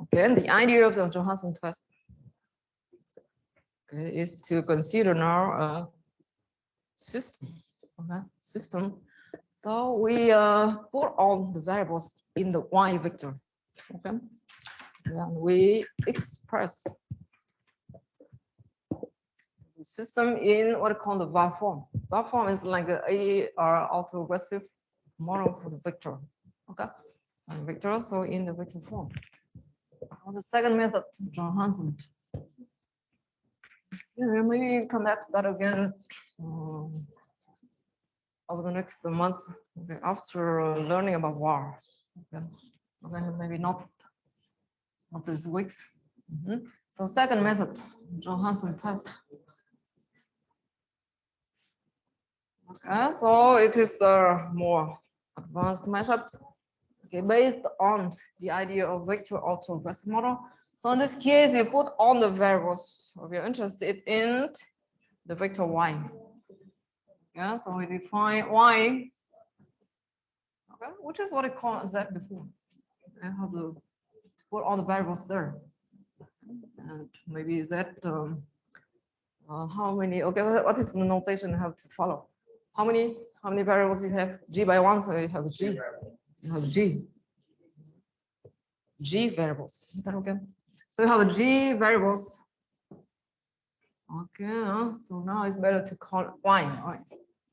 Okay, the idea of the Johansson test, okay, is to consider now a system. Okay, system. So we put all the variables in the y vector. Okay, and we express the system in what we call the var form. Var form is like a autoregressive model for the vector. Okay, and vector, so in the vector form. The second method, Johansson. Yeah, maybe come back to that again over the next months, okay, after learning about var. Okay, then maybe not these weeks. So second method, Johansson test. Okay, so it is the more advanced method, okay, based on the idea of vector autoregressive model. So in this case, you put all the variables we are interested in the vector y. Yeah, so we define y, okay, which is what I called z before. I have to put all the variables there, and maybe z. How many? Okay, what is the notation you have to follow? How many variables you have? G by 1, so you have g. You have g variables. Is that okay? So you have g variables. Okay, so now it's better to call y. Right?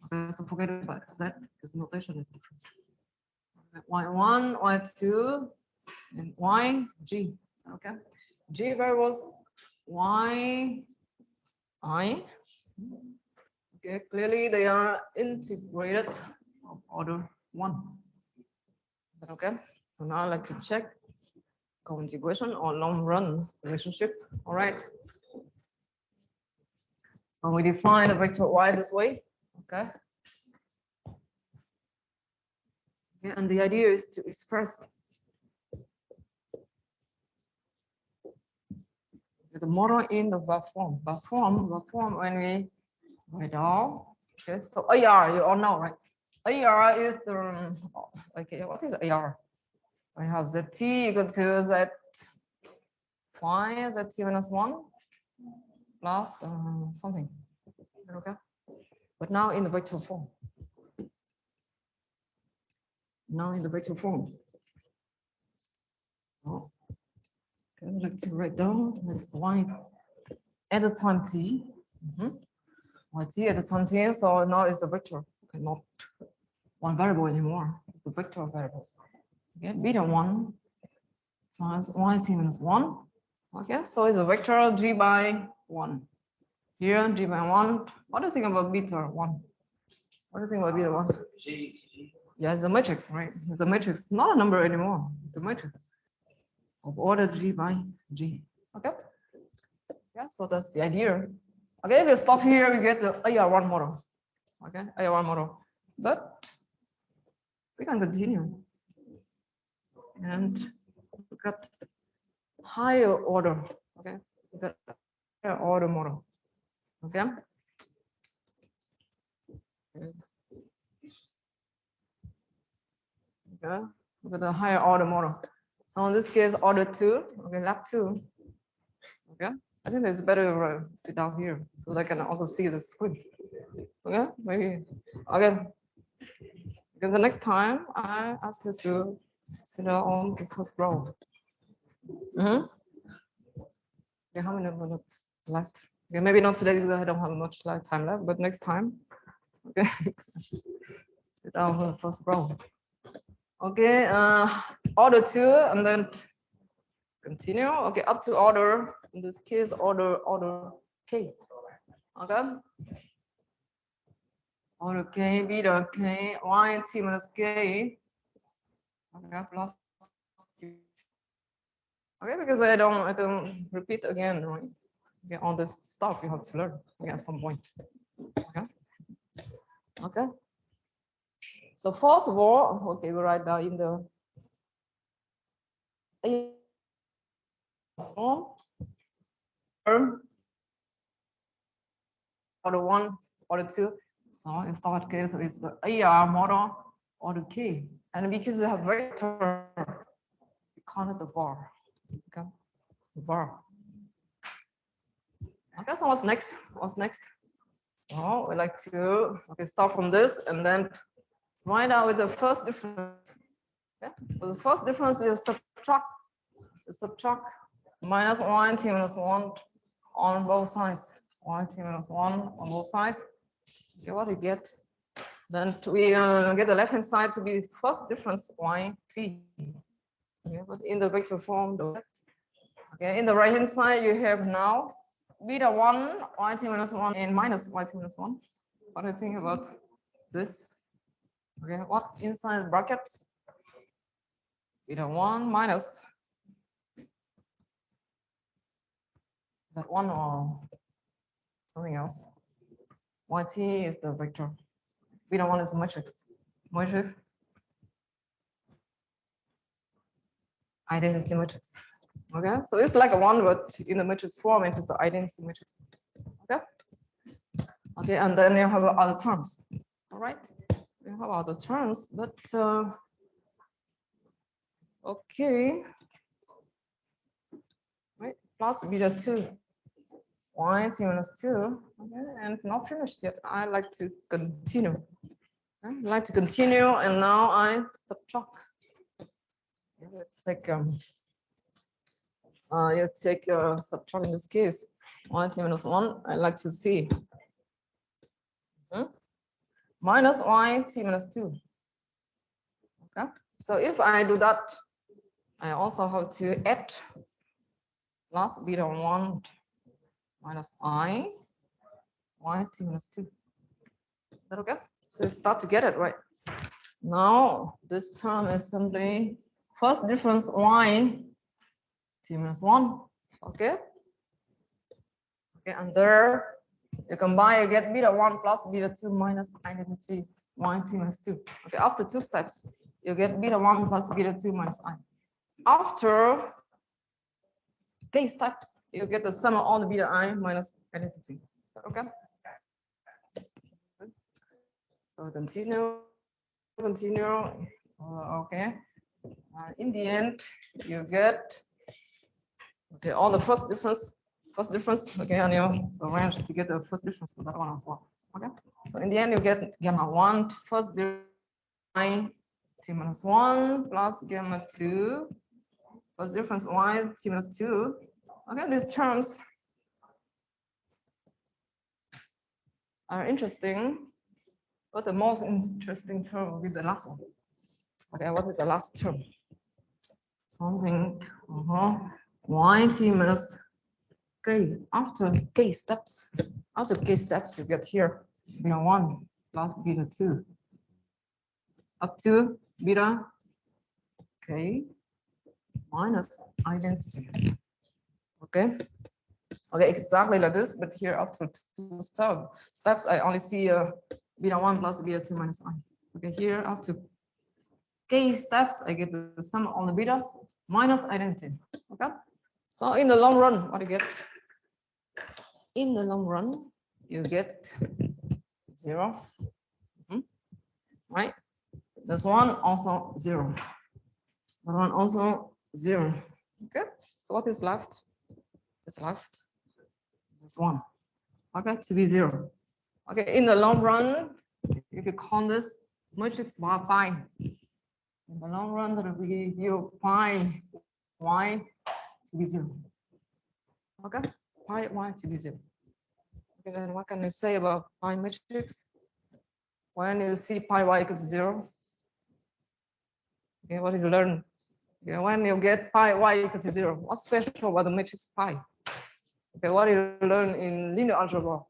Okay, so forget about that because notation is different. Okay, y1, y2, and yg. Okay, g variables y I Okay, clearly they are integrated of order 1. Is that okay? So now I'd like to check co-integration or long-run relationship. All right. So we define a vector y this way. Okay. Yeah, and the idea is to express the model in the verb form. Verb form when we write down. Okay, so AR, you all know, right? AR is the, okay, what is AR? We have ZT equal to Z y, ZT minus 1 plus something. Okay. But now in the vector form. Now in the vector form. So, okay, I'd like to write down y at the time t. Y at the time t, so now it's the vector, okay, not one variable anymore. It's the vector of variables. Okay, beta 1 times yt minus 1. Okay, so it's a vector g by 1. Here, g by 1. What do you think about beta 1? What do you think about beta 1? Yeah, it's a matrix, right? It's a matrix, not a number anymore. It's a matrix of order g by g. Okay. Yeah, so that's the idea. Okay, if you stop here, we get the AR1 model. Okay, AR1 model. But we can continue and look at higher order. Okay, look at higher order model. Okay. Okay, look at the higher order model. So in this case, order 2. Okay, lab 2. Okay, I think it's better sit down here so they can also see the screen. Okay, maybe again. Because the next time I ask you to sit down on the first row. Okay, how many minutes left? Okay, maybe not today because I don't have much time left, but next time. Okay, sit down on the first row. Okay, order 2 and then continue. Okay, up to order, in this case, order k. Okay. Order k, beta k, y t minus k. Okay, plus. Okay, because I don't repeat again, right? Okay, all this stuff you have to learn at some point. Okay. Okay. So first of all, okay, we write down in the form order 1, order 2. So in start case it's the AR model order k, and because we have vector, we call it the var. Okay, var. Okay, so what's next? What's next? So we like to start from this and then write out with the first difference. Okay, well, the first difference is subtract minus y t minus 1 on both sides. Y t minus 1 on both sides. Okay, what we get? Then we get the left hand side to be first difference y t. Okay, but in the vector form, okay, in the right hand side you have now beta 1 yt minus 1 and minus yt minus 1. What do you think about this? Okay, what inside brackets? Beta 1 minus, is that 1 or something else? Yt is the vector. Beta 1 is matrix. Matrix. Identity matrix. Okay, so it's like a 1, but in the matrix form, it is the identity matrix. Okay. Okay, and then you have other terms. All right, you have other terms, but okay. Right, plus beta 2. Y t minus 2. Okay, and not finished yet. I like to continue. Okay? I like to continue, and now I subtract. Let's take you take subtract in this case y t minus 1. I like to see minus y t minus 2. Okay, so if I do that, I also have to add plus beta 1 minus I y t minus 2. Is that okay? So you start to get it right. Now this term is simply first difference y t minus 1. Okay. Okay, and there you combine, you get beta 1 plus beta 2 minus identity y t minus 2. Okay, after 2 steps, you get beta 1 plus beta 2 minus I. After k steps, you get the sum of all the beta I minus identity. Okay. So continue. Okay. In the end, you get okay all the first difference. Okay, and you arrange to get the first difference for that one as well. Okay. So in the end, you get gamma 1 first difference t minus 1 plus gamma 2 first difference y t minus 2. Okay, these terms are interesting, but the most interesting term will be the last one. Okay, what is the last term? Something y t minus k. After k steps, you get here beta 1 plus beta 2 up to beta k minus identity. Okay. Okay, exactly like this, but here up to 2 steps, I only see beta 1 plus beta 2 minus I. Okay, here up to k steps, I get the sum on the beta minus identity. Okay, so in the long run, what do you get? In the long run, you get 0. Right? This one also 0. That one also 0. Okay, so what is left? It's left. This one. Okay, to be 0. Okay, in the long run, if you count this matrix by pi, in the long run, that will give you pi y to be 0. Okay, pi y to be 0. Okay, then what can you say about pi matrix? When you see pi y equals 0, okay, what did you learn? Okay, when you get pi y equals 0, what's special about the matrix pi? Okay, what did you learn in linear algebra?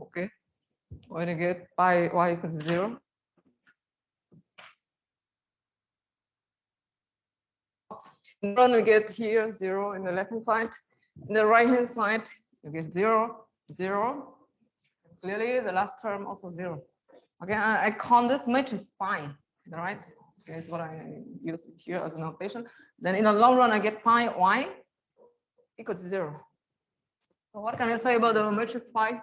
Okay, when you get pi y equals 0, then we get here 0 in the left hand side. In the right hand side, you get 0, 0. Clearly, the last term also 0. Okay, I count this matrix pi, right? Okay, is what I use here as a notation. Then in the long run, I get pi y equals 0. So what can I say about the matrix pi?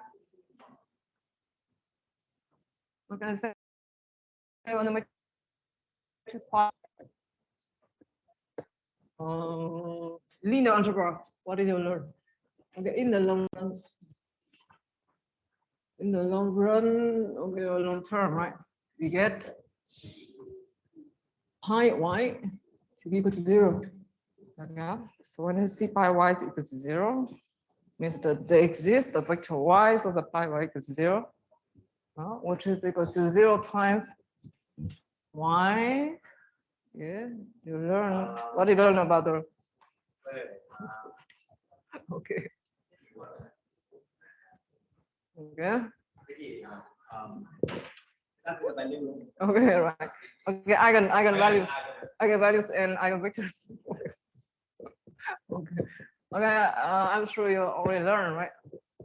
What can I say about the matrix pi? Linear algebra. What did you learn? Okay, in the long run. In the long run, okay, or long term, right? We get pi y to be equal to 0. Okay. So when you see pi y to equal to 0, means that they exist the vector y, so the pi y equals 0, which is equal to 0 times y. Yeah, you learn. What do you learn about the? Okay. Okay. Okay, right. Okay, eigenvalues, and eigenvectors. Okay. Okay, I'm sure you already learned, right?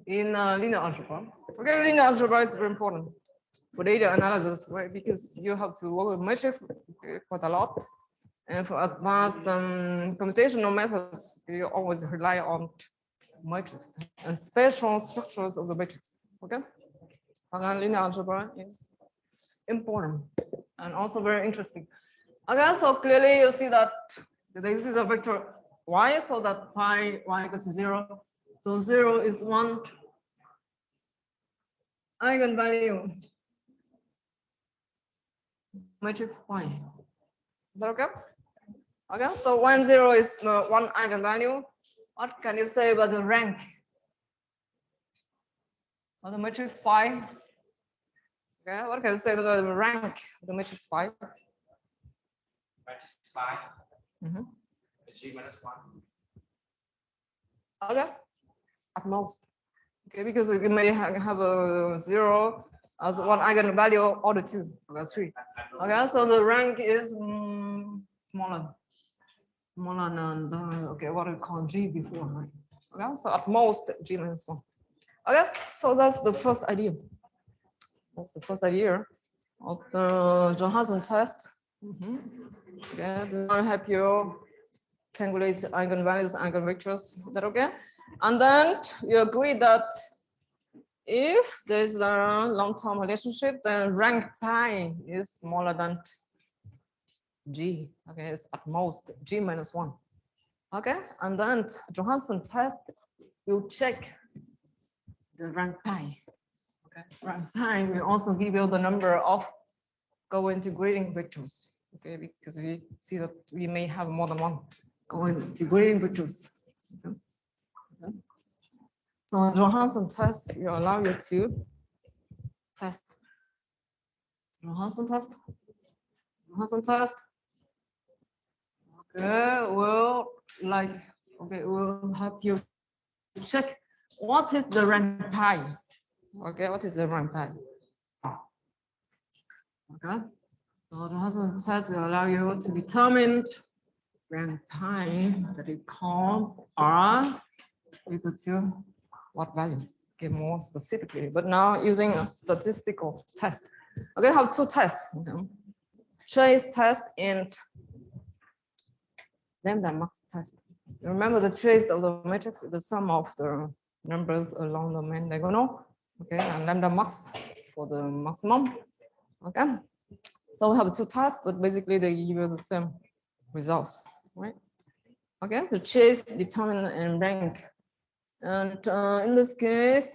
In linear algebra. Okay, linear algebra is very important for data analysis, right? Because you have to work with matrices quite a lot. And for advanced computational methods, you always rely on matrices and special structures of the matrix. Okay? And linear algebra is important and also very interesting. Okay, so clearly you see that this is a vector y, so that pi y equals to 0. So 0 is one eigenvalue matrix y. Is that okay? Okay, so when 0 is one eigenvalue, what can you say about the rank of the matrix phi? Okay, what can you say about the rank of the matrix phi? Matrix 5. G minus 1. Okay, at most. Okay, because you may have a 0 as one eigenvalue order 2 or 3. Okay, so the rank is smaller than okay, what we call G before, right? Okay, so at most G minus 1. Okay, so that's the first idea. That's the first idea of the Johansson test. Okay, this will help you calculate eigenvalues, eigenvectors. Is that okay? And then you agree that if there is a long-term relationship, then rank pi is smaller than G. Okay, it's at most G minus 1. Okay, and then Johansson test, you check the rank pi. Okay, rank pi will also give you the number of co-integrating vectors. Okay, because we see that we may have more than one co-integrating vectors. Okay. Okay. So Johansson test will allow you to test. Johansson test. Johansson test. Okay, will help you check what is the rank pi. Okay, what is the rank pi? Okay, so the Johansson test will allow you to determine rank pi that we call R equal to what value? Okay, more specifically, but now using a statistical test. Okay, I have two tests. Okay. Trace test and lambda max test. Remember the trace of the matrix is the sum of the numbers along the main diagonal. Okay, and lambda max for the maximum. Okay, so we have two tests, but basically they give you the same results, right? Okay, the trace, determinant, and rank. And in this case,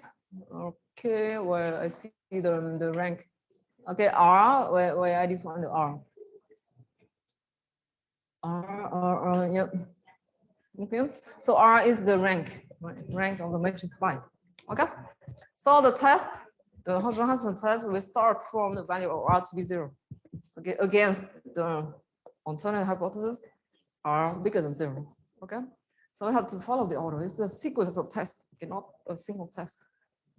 okay, well, I see the rank. Okay, R, where I define the R. R, yep. Okay, so R is the rank, right? Rank of the matrix phi. Okay, so the test, the Johansson test, we start from the value of R to be 0. Okay, against the alternate hypothesis, R bigger than 0. Okay, so we have to follow the order. It's a sequence of tests, okay, not a single test.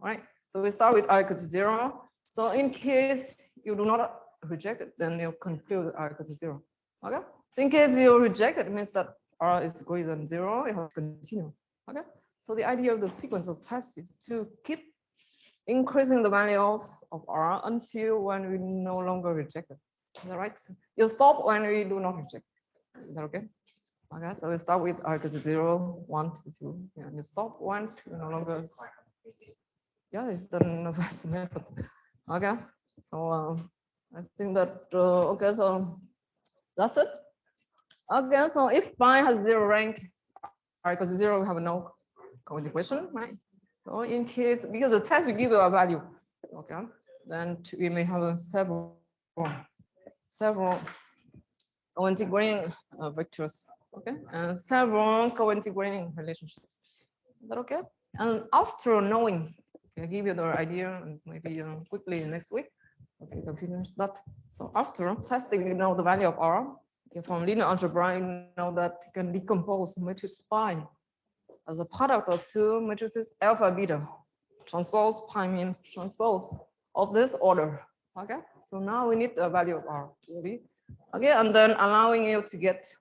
All right, so we start with R equal to 0. So in case you do not reject it, then you conclude R equal to 0. Okay, so in case you reject it, it means that R is greater than 0, you have to continue. Okay, so the idea of the sequence of tests is to keep increasing the value of R until when we no longer reject it. Is that right? So you stop when we do not reject. Is that okay? Okay, so we start with R equal to 0, 1, 2, 2. Yeah, and you stop when you no longer. Yeah, it's the best method. Okay, so I think that okay, so that's it. Okay, so if pi has 0 rank, R equals to 0, we have no co-integration, right? So in case, because the test will give you a value, okay, then we may have several co-integrating vectors, okay, and several co-integrating relationships. Is that okay? And after knowing, I'll give you the idea and maybe quickly next week. Okay, to finish that. So after testing, you know the value of R. Okay, from linear algebra, you know that you can decompose matrix pi as a product of two matrices alpha beta. Transpose pi means transpose of this order. Okay, so now we need the value of R. Really. Okay, and then allowing to get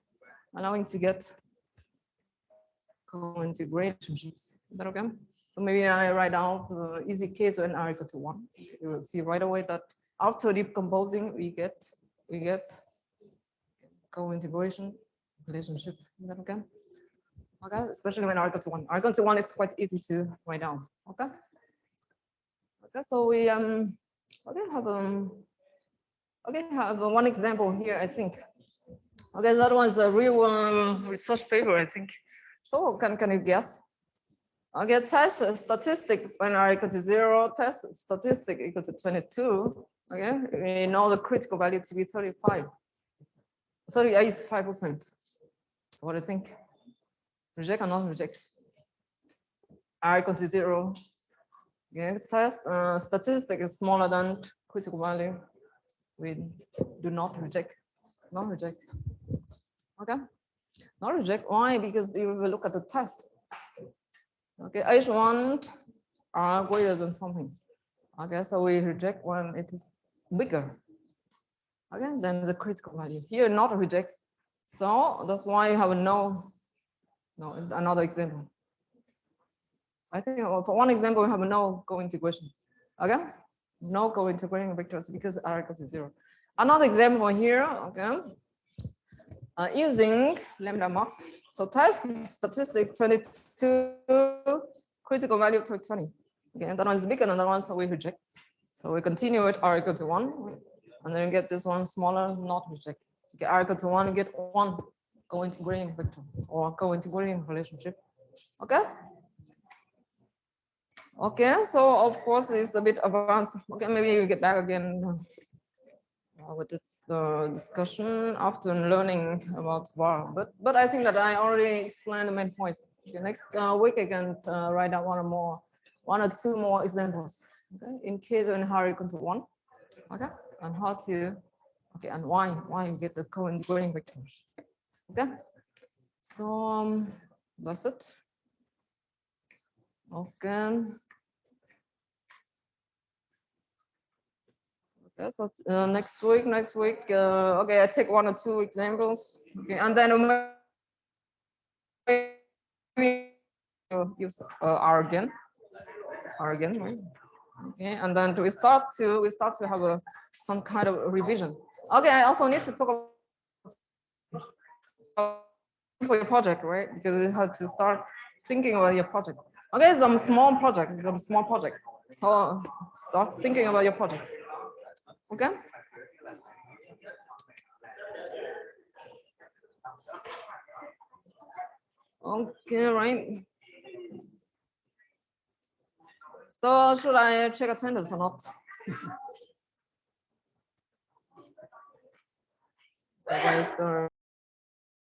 co-integrationships. Is that okay? So maybe I write out the easy case when R equal to 1. You will see right away that after decomposing, we get co-integration relationship. Is that okay? Okay, especially when R equal to 1. R equal to 1 is quite easy to write down. Okay. Okay, so we have one example here, I think. Okay, that was a real research paper, I think. So can you guess? Okay, test statistic when R equal to 0, test statistic equal to 22. Okay, we know the critical value to be 38%. So what do you think? Reject or not reject? R equal to 0. Yeah, test statistic is smaller than critical value. We do not reject. Not reject. Okay. Not reject. Why? Because you will look at the test. Okay, H1 are greater than something. Okay, so we reject when it is bigger. Okay, then the critical value. Here, not a reject. So that's why you have a no. No, it's another example. I think for one example, we have a no co-integration. Okay, no co-integrating vectors because r equals to 0. Another example here. Okay, using lambda max. So test statistic 22, critical value to 20. Okay, and that one is bigger than that one, so we reject. So we continue with r equal to 1, and then we get this one smaller, not reject. You get r equal to 1, you get 1 co-integrating vector or co-integrating relationship. Okay. Okay, so of course it's a bit advanced. Okay, maybe we get back again with this discussion after learning about VAR. But I think that I already explained the main points. Okay, next week I can write down one or two more examples. Okay, in case when r equal to 1. Okay, and how to and why you get the co-integrating vectors. Okay, so that's it. Okay. Okay, so next week, okay, I take one or two examples, okay, and then we use R again, right? Okay, and then we start to have some kind of revision. Okay, I also need to talk about for your project, right? Because you have to start thinking about your project. Okay, some small project. So start thinking about your project. Okay. Okay, right. So should I check attendance or not? Otherwise,